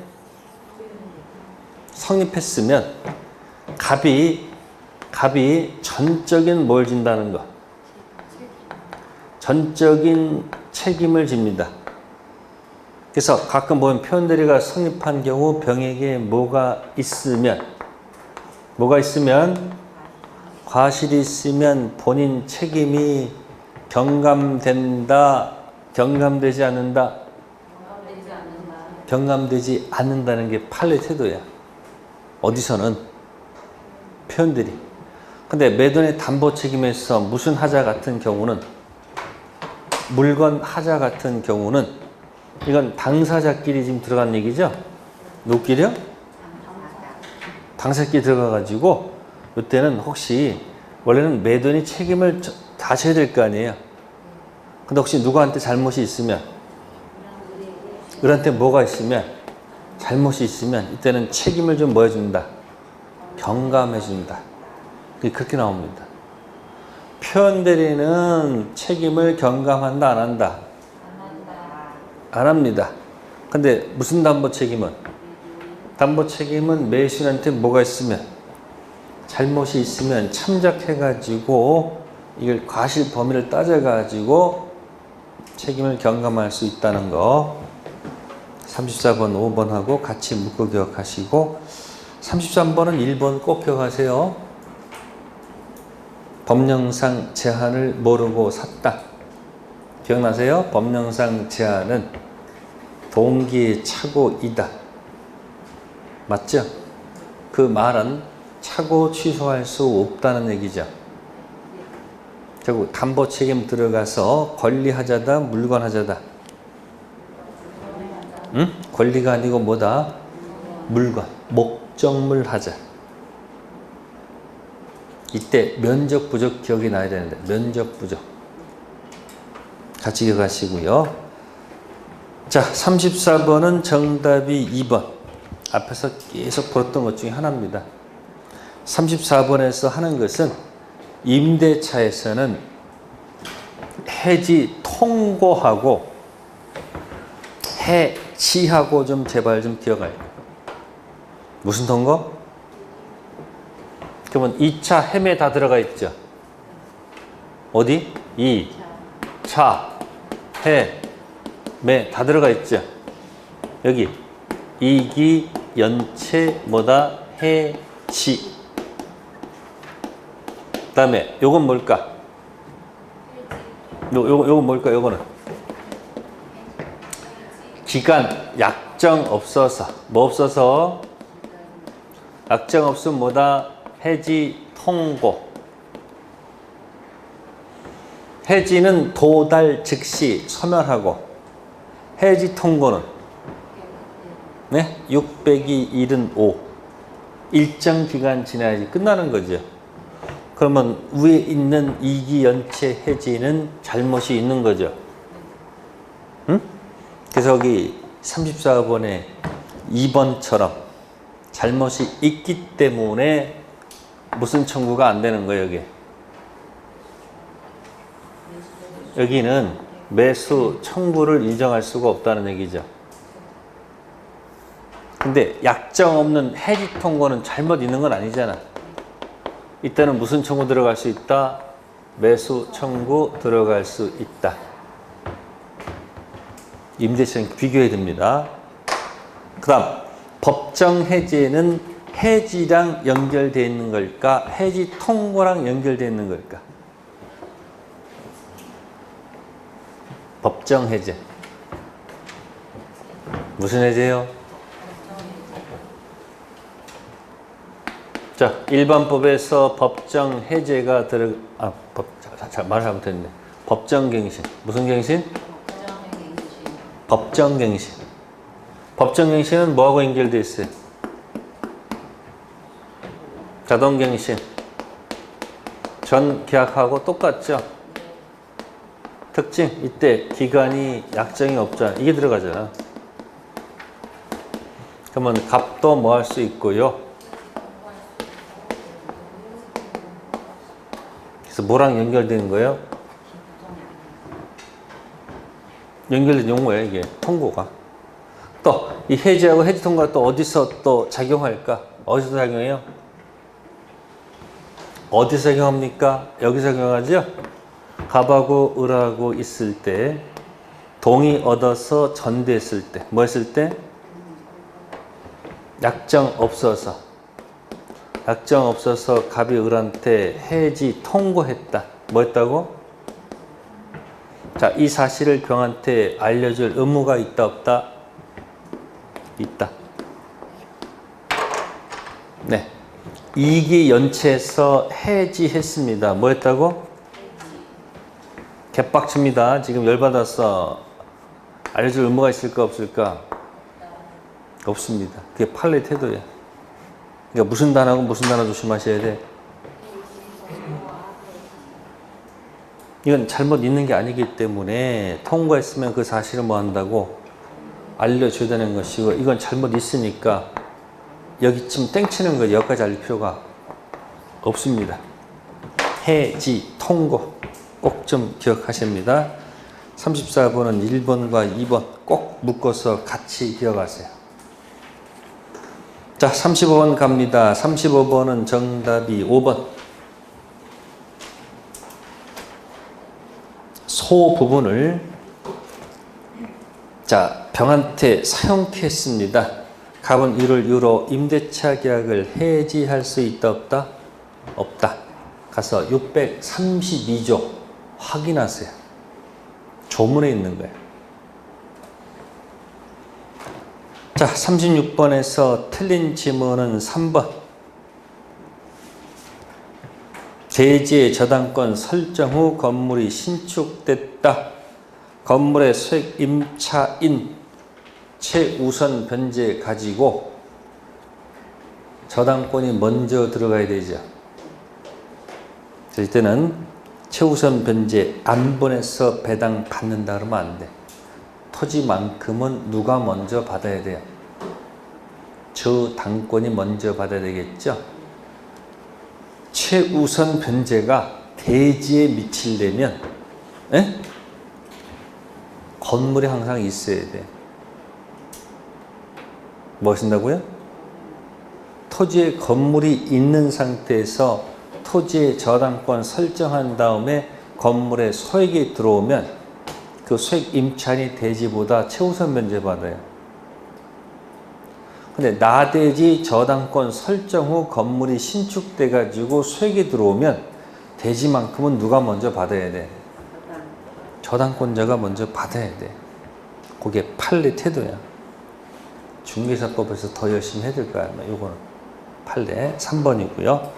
성립했으면 갑이 전적인 뭘 진다는 거? 전적인 책임을 집니다. 그래서 가끔 보면 표현 대리가 성립한 경우 병에게 뭐가 있으면 과실이 있으면 본인 책임이 경감된다, 경감되지 않는다. 경감되지 않는다는 게 판례 태도야. 어디서는 표현들이. 근데 매도인의 담보 책임에서 무슨 하자 같은 경우는 물건 하자 같은 경우는 이건 당사자끼리 지금 들어간 얘기죠? 누구끼리요? 당사자끼리 들어가가지고 이때는 혹시 원래는 매도인이 책임을 다 져야 될 거 아니에요. 근데 혹시 누구한테 잘못이 있으면 을한테 뭐가 있으면 잘못이 있으면 이때는 책임을 좀 뭐 해준다? 경감해준다. 그렇게 나옵니다. 표현 대리는 책임을 경감한다 안 한다? 안 합니다. 근데 무슨 담보 책임은? 담보 책임은 매수인한테 뭐가 있으면 잘못이 있으면 참작해가지고 이걸 과실 범위를 따져가지고 책임을 경감할 수 있다는 거 34번, 5번하고 같이 묶어 기억하시고 33번은 1번 꼭 기억하세요. 법령상 제한을 모르고 샀다. 기억나세요? 법령상 제한은 동기의 착오이다. 맞죠? 그 말은 착오 취소할 수 없다는 얘기죠. 결국 담보 책임 들어가서 권리하자다, 물권하자다. 응? 권리가 아니고 뭐다? 물건, 목적물 하자. 이때 면적 부족 기억이 나야 되는데 면적 부족 같이 기억하시고요. 자, 34번은 정답이 2번. 앞에서 계속 풀었던 것 중에 하나입니다. 34번에서 하는 것은 임대차에서는 해지 통고하고 해지하고 좀 제발 좀 기억해요. 무슨 통고? 그러면 2차 해매 다 들어가 있죠. 어디? 2, 차, 해, 매 다 들어가 있죠. 여기 이기, 연체, 뭐다? 해지. 그 다음에 요건 뭘까? 요건 뭘까? 요거는 기간 약정 없어서 뭐 없어서? 약정 없으면 뭐다? 해지 통고. 해지는 도달 즉시 소멸하고 해지 통고는 네? 600이 75 일정 기간 지나야지 끝나는 거죠. 그러면 위에 있는 이기연체 해지는 잘못이 있는 거죠. 응? 그래서 여기 34번에 2번처럼 잘못이 있기 때문에 무슨 청구가 안 되는 거예요, 여기. 여기는 매수 청구를 인정할 수가 없다는 얘기죠. 근데 약정 없는 해지 통고는 잘못 있는 건 아니잖아. 이때는 무슨 청구 들어갈 수 있다? 매수 청구 들어갈 수 있다. 임대차는 비교해야 됩니다. 그 다음 법정 해지에는 해지랑 연결되어 있는 걸까? 해지 통고랑 연결되어 있는 걸까? 법정 해제. 무슨 해제요? 자, 일반법에서 법정 해제가 말을 잘못했네. 법정 갱신. 무슨 갱신? 법정 갱신. 법정 갱신은 뭐하고 연결되어 있어요? 자동 갱신. 전 계약하고 똑같죠? 특징, 이때 기간이 약정이 없잖아. 이게 들어가잖아. 그러면 값도 뭐 할 수 있고요. 그래서 뭐랑 연결되는 거예요? 연결된 용어예요, 이게. 통고가. 또, 이 해지하고 해지 통고가 또 어디서 또 작용할까? 어디서 작용해요? 어디서 작용합니까? 여기서 작용하죠? 갑하고 을하고 있을 때, 동의 얻어서 전대했을 때, 뭐 했을 때? 약정 없어서. 약정 없어서 갑이 을한테 해지 통고했다. 뭐 했다고? 자, 이 사실을 병한테 알려줄 의무가 있다, 없다? 있다. 네. 이기 연체해서 해지했습니다. 뭐 했다고? 개빡칩니다. 지금 열받았어. 알려줄 의무가 있을까, 없을까? 없습니다. 그게 판례 태도예요. 그러니까 무슨 단어고 무슨 단어 조심하셔야 돼. 이건 잘못 있는 게 아니기 때문에 통과했으면 그 사실을 뭐 한다고 알려줘야 되는 것이고, 이건 잘못 있으니까 여기쯤 땡치는 거지. 여기까지 알릴 필요가 없습니다. 해지 통고 꼭 좀 기억하십니다. 34번은 1번과 2번 꼭 묶어서 같이 기억하세요. 자, 35번 갑니다. 35번은 정답이 5번. 소 부분을 자, 병한테 사용케 했습니다. 갑은 이를 이유로 임대차 계약을 해지할 수 있다, 없다? 없다. 가서 632조 확인하세요. 조문에 있는 거예요. 자, 36번에서 틀린 지문은 3번. 대지의 저당권 설정 후 건물이 신축됐다. 건물의 수익 임차인 최우선 변제 가지고 저당권이 먼저 들어가야 되죠. 그래서 이때는 최우선 변제 안 보내서 배당 받는다 그러면 안 돼. 토지만큼은 누가 먼저 받아야 돼요? 저당권이 먼저 받아야 되겠죠. 최우선 변제가 대지에 미치려면 건물이 항상 있어야 돼. 뭐 하신다고요? 토지에 건물이 있는 상태에서 토지의 저당권 설정한 다음에 건물에 소액이 들어오면 그 소액 임차인이 대지보다 최우선 변제 받아요. 근데 나대지 저당권 설정 후 건물이 신축돼 가지고 소액이 들어오면 대지만큼은 누가 먼저 받아야 돼? 저당권자가 먼저 받아야 돼. 그게 판례 태도야. 중개사법에서 더 열심히 해야 될 거야. 요거는 판례 3번이고요.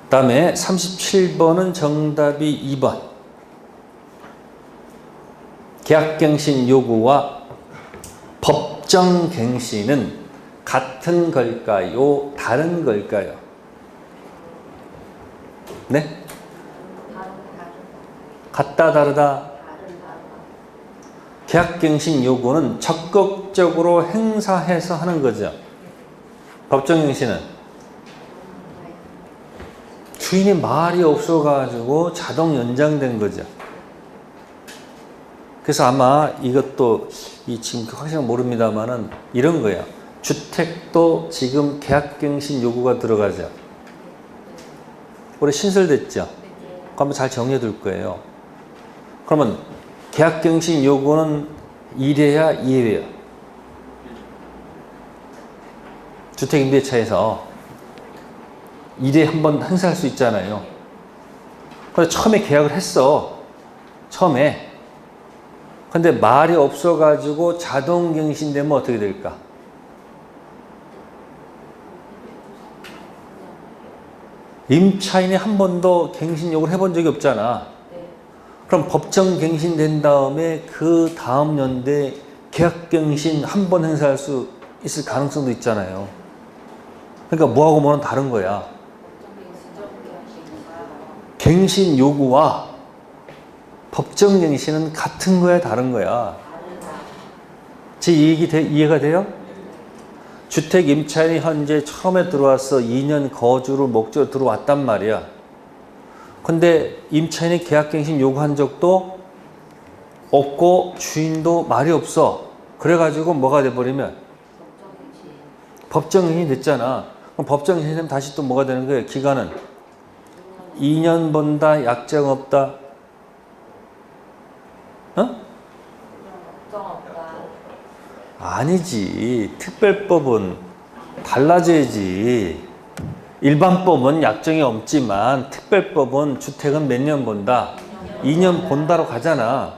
다음에 37번은 정답이 2번. 계약갱신 요구와 법정갱신은 같은 걸까요? 다른 걸까요? 네? 같다, 다르다? 계약갱신 요구는 적극적으로 행사해서 하는 거죠. 법정갱신은 주인이 말이 없어가지고 자동 연장된 거죠. 그래서 아마 이것도 지금 확실히 모릅니다만은 이런 거예요. 주택도 지금 계약갱신 요구가 들어가죠. 올해 신설됐죠. 그거 한번 잘 정리해 둘 거예요. 그러면 계약갱신 요구는 1회야 2회야? 주택임대차에서 1회에 한 번 행사할 수 있잖아요. 근데 처음에 계약을 했어. 처음에. 근데 말이 없어가지고 자동갱신되면 어떻게 될까? 임차인이 한 번도 갱신 요구를 해본 적이 없잖아. 그럼 법정 갱신된 다음에 그 다음 연도에 계약갱신 한 번 행사할 수 있을 가능성도 있잖아요. 그러니까 뭐하고 뭐는 다른 거야. 갱신 요구와 법정 갱신은 같은 거야, 다른 거야? 제 얘기 이해가 돼요? 주택 임차인이 현재 처음에 들어와서 2년 거주를 목적으로 들어왔단 말이야. 근데 임차인이 계약갱신 요구한 적도 없고 주인도 말이 없어. 그래가지고 뭐가 돼버리면 법정갱신이 됐잖아. 그럼 법정갱신이 되면 다시 또 뭐가 되는 거예요? 기간은 2년 본다, 약정 없다. 아니지. 특별법은 달라져야지. 일반법은 약정이 없지만 특별법은 주택은 몇 년 본다? 2년 본다로 가잖아.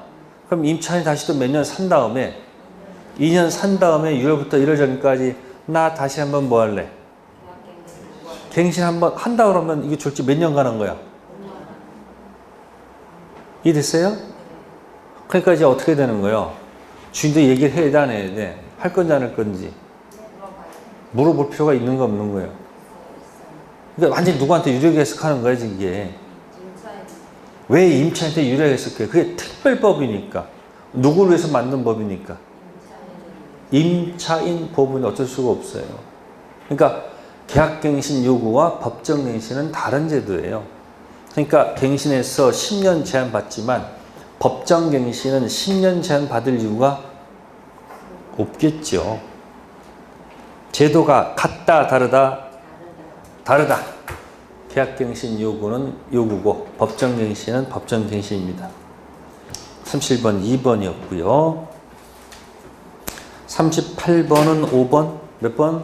그럼 임차인이 다시 또 몇 년 산 다음에 2년 산 다음에 6월부터 1월 전까지 나 다시 한번 뭐 할래? 갱신 한번 한다 그러면 이게 졸지 몇 년 가는 거야? 이해됐어요? 그러니까 이제 어떻게 되는 거예요? 주인도 얘기를 해야 돼, 안 해야 돼? 할 건지 안 할 건지 물어볼 필요가 있는 거 없는 거예요? 그러니까 완전히 누구한테 유리하게 해석하는 거야, 지금 이게. 왜 임차인한테 유리하게 해석해? 그게 특별법이니까. 누구를 위해서 만든 법이니까. 임차인 법은 어쩔 수가 없어요. 그러니까 계약갱신 요구와 법정갱신은 다른 제도예요. 그러니까 갱신에서 10년 제한 받지만 법정갱신은 10년 제한 받을 이유가 없겠죠. 제도가 같다, 다르다? 다르다. 계약갱신 요구는 요구고 법정갱신은 법정갱신입니다. 37번 2번이었고요. 38번은 5번 몇 번?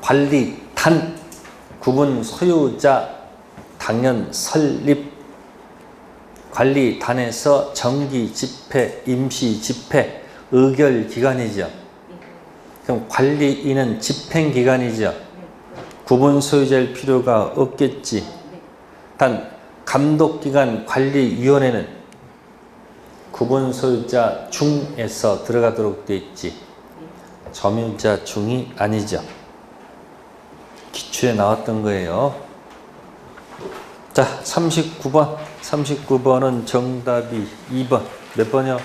관리 단 구분 소유자 당연 설립 관리 단에서 정기 집회, 임시 집회, 의결 기간이죠. 그럼 관리인은 집행 기간이죠. 구분 소유자일 필요가 없겠지. 단 감독기관 관리위원회는 구분 소유자 중에서 들어가도록 되어 있지. 점유자 중이 아니죠. 기출에 나왔던 거예요. 자, 39번. 39번은 정답이 2번. 몇 번이요?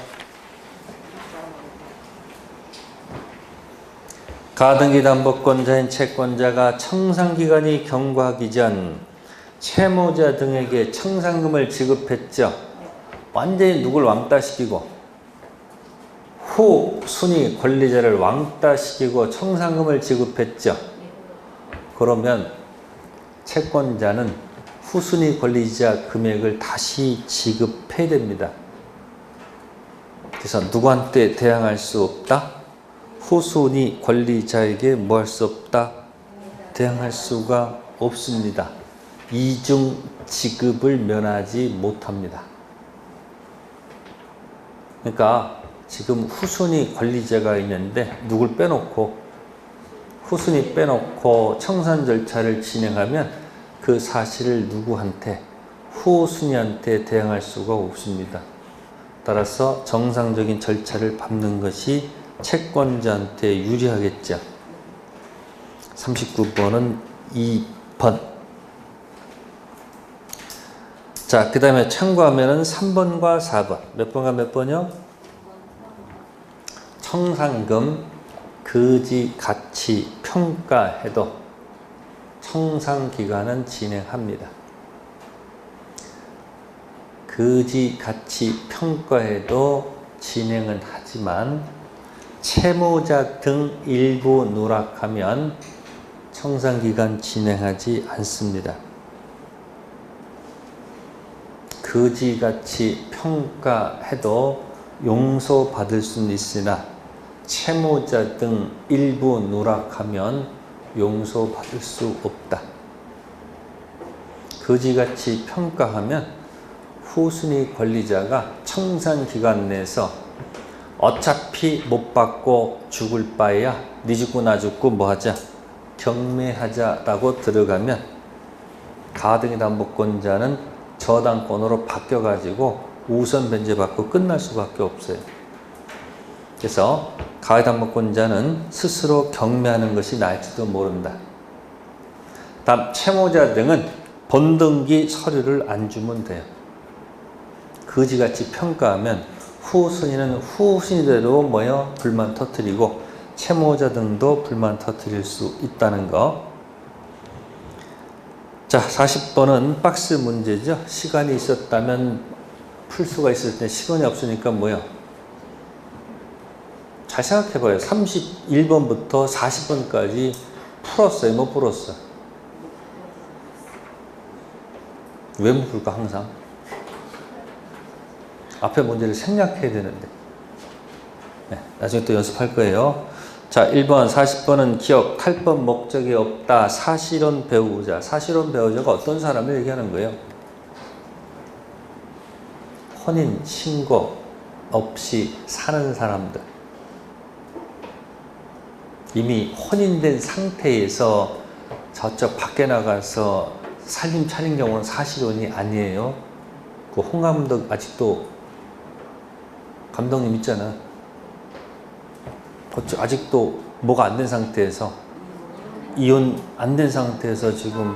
가등기 담보권자인 채권자가 청산기간이 경과하기 전 채무자 등에게 청산금을 지급했죠. 완전히 누굴 왕따시키고 후순위 권리자를 왕따시키고 청산금을 지급했죠. 그러면 채권자는 후순위 권리자 금액을 다시 지급해야 됩니다. 그래서 누구한테 대항할 수 없다? 후순위 권리자에게 뭐 할 수 없다? 대항할 수가 없습니다. 이중 지급을 면하지 못합니다. 그러니까 지금 후순위 권리자가 있는데 누굴 빼놓고 후순위 빼놓고 청산 절차를 진행하면 그 사실을 누구한테 후순위한테 대항할 수가 없습니다. 따라서 정상적인 절차를 밟는 것이 채권자한테 유리하겠죠. 39번은 2번. 자, 그 다음에 참고하면은 3번과 4번. 몇 번과 몇 번이요? 청산금 거지 가치 평가해도 청산기간은 진행합니다. 거지 가치 평가해도 진행은 하지만 채무자 등 일부 누락하면 청산기간 진행하지 않습니다. 거지가치 평가해도 용서받을 수는 있으나 채무자 등 일부 누락하면 용서받을 수 없다. 거지가치 평가하면 후순위 권리자가 청산기간 내에서 어차피 못 받고 죽을 바에야 네 죽고 나 죽고 뭐 하자? 경매하자라고 들어가면 가등기 담보권자는 저당권으로 바뀌어가지고 우선 변제받고 끝날 수밖에 없어요. 그래서 가등기 담보권자는 스스로 경매하는 것이 나을지도 모른다. 다음 채무자 등은 번등기 서류를 안 주면 돼요. 거지같이 평가하면 후순위는 후순위대로 모여 불만 터뜨리고 채무자 등도 불만 터뜨릴 수 있다는 거. 자, 40번은 박스 문제죠. 시간이 있었다면 풀 수가 있을 때 시간이 없으니까 뭐요? 잘 생각해봐요. 31번부터 40번까지 풀었어요? 못 풀었어요? 왜 못 풀까 항상? 앞에 문제를 생략해야 되는데. 네, 나중에 또 연습할 거예요. 자, 1번 40번은 기억, 탈법 목적이 없다. 사실혼 배우자. 사실혼 배우자가 어떤 사람을 얘기하는 거예요? 혼인 신고 없이 사는 사람들. 이미 혼인된 상태에서 저쪽 밖에 나가서 살림 차린 경우는 사실혼이 아니에요. 그 홍 감독 아직도 감독님 있잖아. 아직도 뭐가 안 된 상태에서 이혼 안 된 상태에서 지금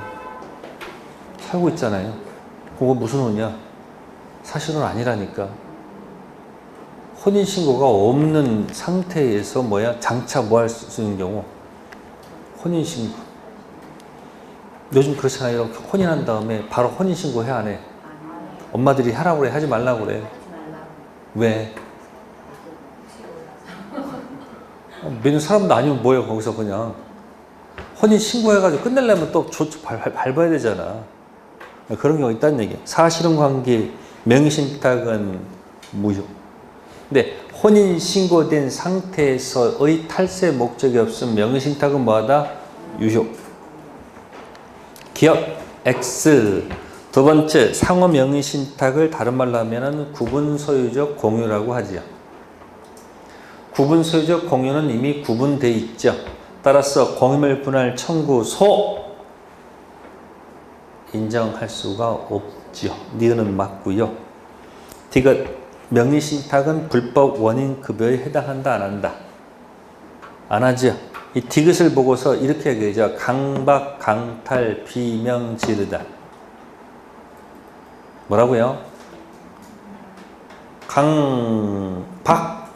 살고 있잖아요. 그거 무슨 혼이야? 사실은 아니라니까. 혼인신고가 없는 상태에서 뭐야? 장차 뭐 할 수 있는 경우? 혼인신고. 요즘 그렇잖아요. 혼인한 다음에 바로 혼인신고 해야 안 해? 엄마들이 하라고 그래, 하지 말라고 그래. 왜? 매년 사람도 아니면 뭐예요, 거기서 그냥. 혼인 신고해가지고 끝내려면 또 밟아야 되잖아. 그런 경우 있다는 얘기야. 사실혼 관계, 명의신탁은 무효. 근데 혼인 신고된 상태에서의 탈세 목적이 없으면 명의신탁은 뭐하다? 유효. 기억 X. 두 번째, 상호 명의신탁을 다른 말로 하면은 구분 소유적 공유라고 하죠. 구분 소유적 공유는 이미 구분되어 있죠. 따라서 공유물 분할 청구소 인정할 수가 없죠. 니은은 맞고요. 디귿 명의신탁은 불법 원인급여에 해당한다 안 한다? 안 하죠. 이 디귿을 보고서 이렇게 얘기하죠. 강박, 강탈, 비명, 지르다. 뭐라고요? 강박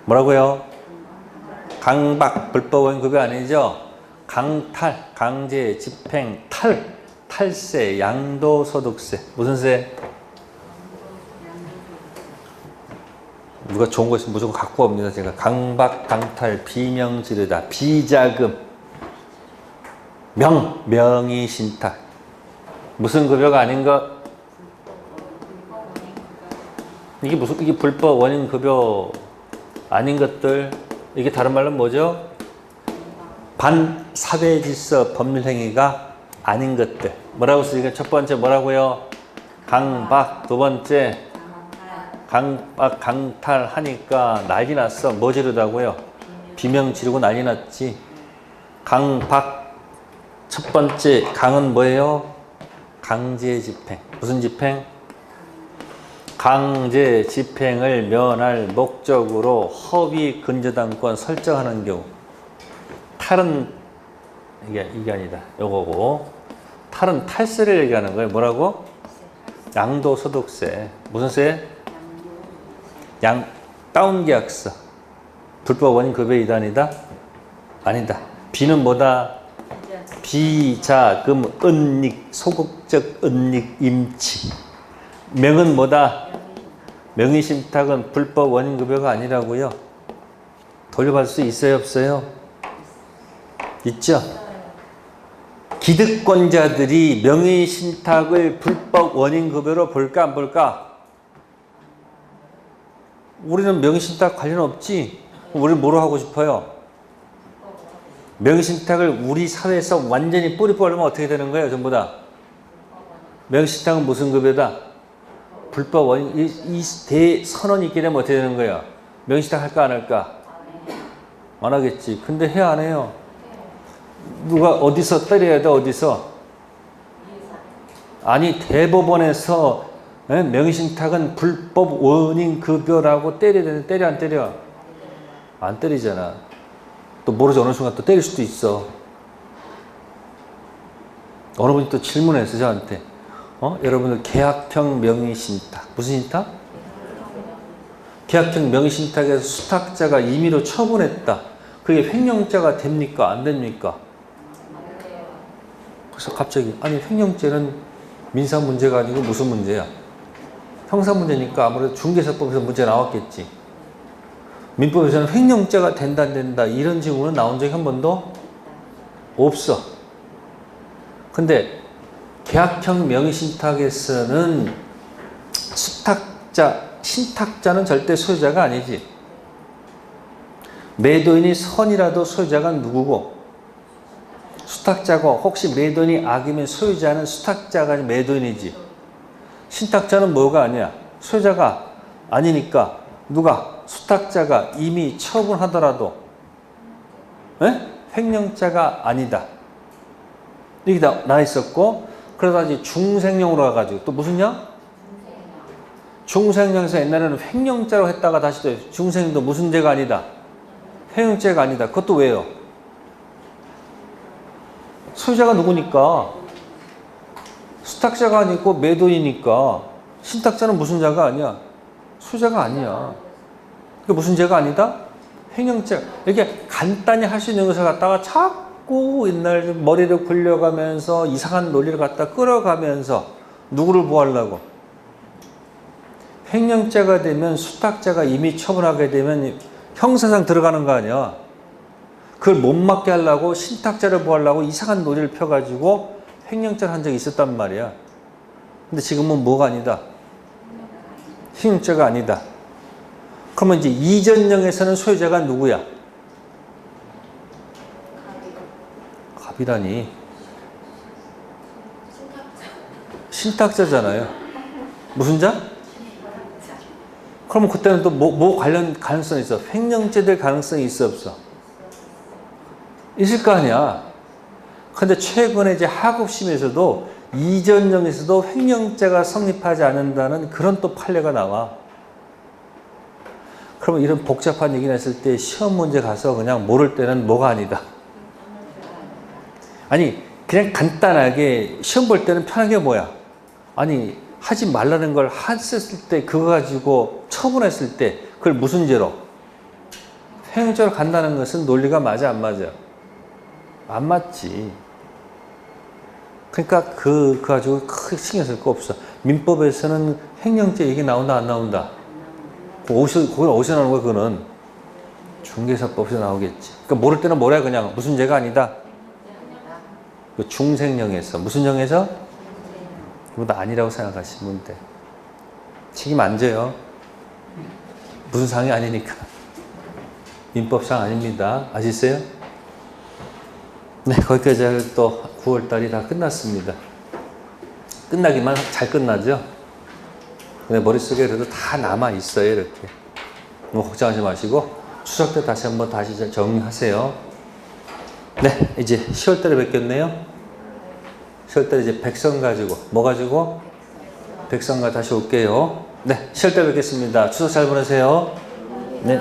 뭐라고요? 강박 불법 원인급여 아니죠? 강탈, 강제, 집행, 탈세, 양도소득세. 무슨 세? 누가 좋은 거 있으면 무조건 갖고 옵니다. 제가 강박, 강탈, 비명 지르다, 비자금, 명의신탁. 무슨 급여가 아닌 것? 이게 불법 원인 급여 아닌 것들. 이게 다른 말로 뭐죠? 반사회질서 법률행위가 아닌 것들. 뭐라고 쓰니까 첫 번째 뭐라고요? 강박. 두 번째 강박, 강탈 하니까 난리 났어. 뭐 지르다고요? 비명 지르고 난리 났지. 강박. 첫 번째 강은 뭐예요? 강제 집행. 무슨 집행? 강제 집행을 면할 목적으로 허위 근저당권 설정하는 경우. 탈은 이게 아니다. 요거고. 탈은 탈세를 얘기하는 거예요. 뭐라고? 양도소득세. 무슨 세? 다운계약서. 불법 원인 급여 이단이다? 아니다. 비는 뭐다? 비자금, 은닉, 소극적 은닉, 임치. 명은 뭐다? 명의신탁은 불법 원인 급여가 아니라고요. 돌려받을 수 있어요, 없어요? 있죠? 기득권자들이 명의신탁을 불법 원인 급여로 볼까 안 볼까? 우리는 명의신탁 관련 없지? 우리는 뭐로 하고 싶어요? 명의신탁을 우리 사회에서 완전히 뿌리 뽑으려면 어떻게 되는 거예요? 전부 다. 명의신탁은 무슨 급여다? 불법 원인, 이 대선언이 있게 되면 어떻게 되는 거예요? 명의신탁 할까 안 할까? 안 하겠지. 근데 해 안 해요? 누가 어디서 때려야 돼? 어디서? 아니 대법원에서 명의신탁은 불법 원인 급여라고 때려야 되는데 때려 안 때려? 안 때리잖아. 또 모르지 어느 순간 또 때릴 수도 있어. 어느 분이 또 질문했어 저한테. 여러분들 계약형 명의신탁 무슨 신탁? 계약형 명의신탁에서 수탁자가 임의로 처분했다. 그게 횡령죄가 됩니까? 안 됩니까? 그래서 갑자기 아니 횡령죄는 민사 문제가 아니고 무슨 문제야? 형사 문제니까 아무래도 중개사법에서 문제 나왔겠지. 민법에서는 횡령죄가 된다 안 된다 이런 질문은 나온 적이 한 번도 없어. 근데 계약형 명의신탁에서는 신탁자는 절대 소유자가 아니지. 매도인이 선이라도 소유자가 누구고? 수탁자고 혹시 매도인이 악이면 소유자는 수탁자가 아니라 매도인이지. 신탁자는 뭐가 아니야? 소유자가 아니니까 누가? 수탁자가 이미 처분하더라도 횡령자가 아니다. 이게 나 있었고 그러다 이제 중생령으로 가가지고 또 무슨 령? 중생령에서 옛날에는 횡령죄라고 했다가 다시 또 중생령도 무슨 죄가 아니다. 횡령죄가 아니다. 그것도 왜요? 소유자가 누구니까? 수탁자가 아니고 매도이니까. 신탁자는 무슨 자가 아니야? 소유자가 아니야. 그게 무슨 죄가 아니다? 횡령죄. 이렇게 간단히 할 수 있는 것을 갖다가 자꾸 옛날 머리를 굴려가면서 이상한 논리를 갖다 끌어가면서 누구를 보호하려고? 횡령죄가 되면 수탁자가 이미 처분하게 되면 형사상 들어가는 거 아니야. 그걸 못 맞게 하려고 신탁자를 보호하려고 이상한 논리를 펴가지고 횡령죄를 한 적이 있었단 말이야. 근데 지금은 뭐가 아니다? 횡령죄가 아니다. 그러면 이제 이전령에서는 소유자가 누구야? 갑이라니. 신탁자잖아요. 무슨 자? 그러면 그때는 또 뭐 관련 가능성이 있어? 횡령죄 될 가능성이 있어 없어? 있을 거 아니야. 근데 최근에 이제 하급심에서도 이전령에서도 횡령죄가 성립하지 않는다는 그런 또 판례가 나와. 그러면 이런 복잡한 얘기 했을 때 시험 문제 가서 그냥 모를 때는 뭐가 아니다. 아니 그냥 간단하게 시험 볼 때는 편한 게 뭐야? 아니 하지 말라는 걸 했을 때 그거 가지고 처분했을 때 그걸 무슨 죄로? 횡령죄로 간다는 것은 논리가 맞아 안 맞아? 안 맞지. 그러니까 그거 가지고 크게 신경 쓸 거 없어. 민법에서는 횡령죄 얘기 나온다 안 나온다? 그건 어디서 나오는 거야 그거는? 중개사법에서 나오겠지. 그러니까 모를 때는 뭐래 그냥 무슨 죄가 아니다? 그 중생령에서 무슨령에서? 그거 다 아니라고 생각하시면 돼. 책임 안 져요. 무슨 상이 아니니까. 민법상 아닙니다. 아시겠어요? 네, 거기까지 또 9월달이 다 끝났습니다. 끝나기만 잘 끝나죠? 근데 머릿속에 그래도 다 남아있어요, 이렇게. 뭐 걱정하지 마시고, 추석 때 다시 한번 다시 정리하세요. 네, 이제 10월달에 뵙겠네요. 10월달에 이제 백성 가지고, 뭐 가지고? 백성가 다시 올게요. 네, 10월달에 뵙겠습니다. 추석 잘 보내세요. 네.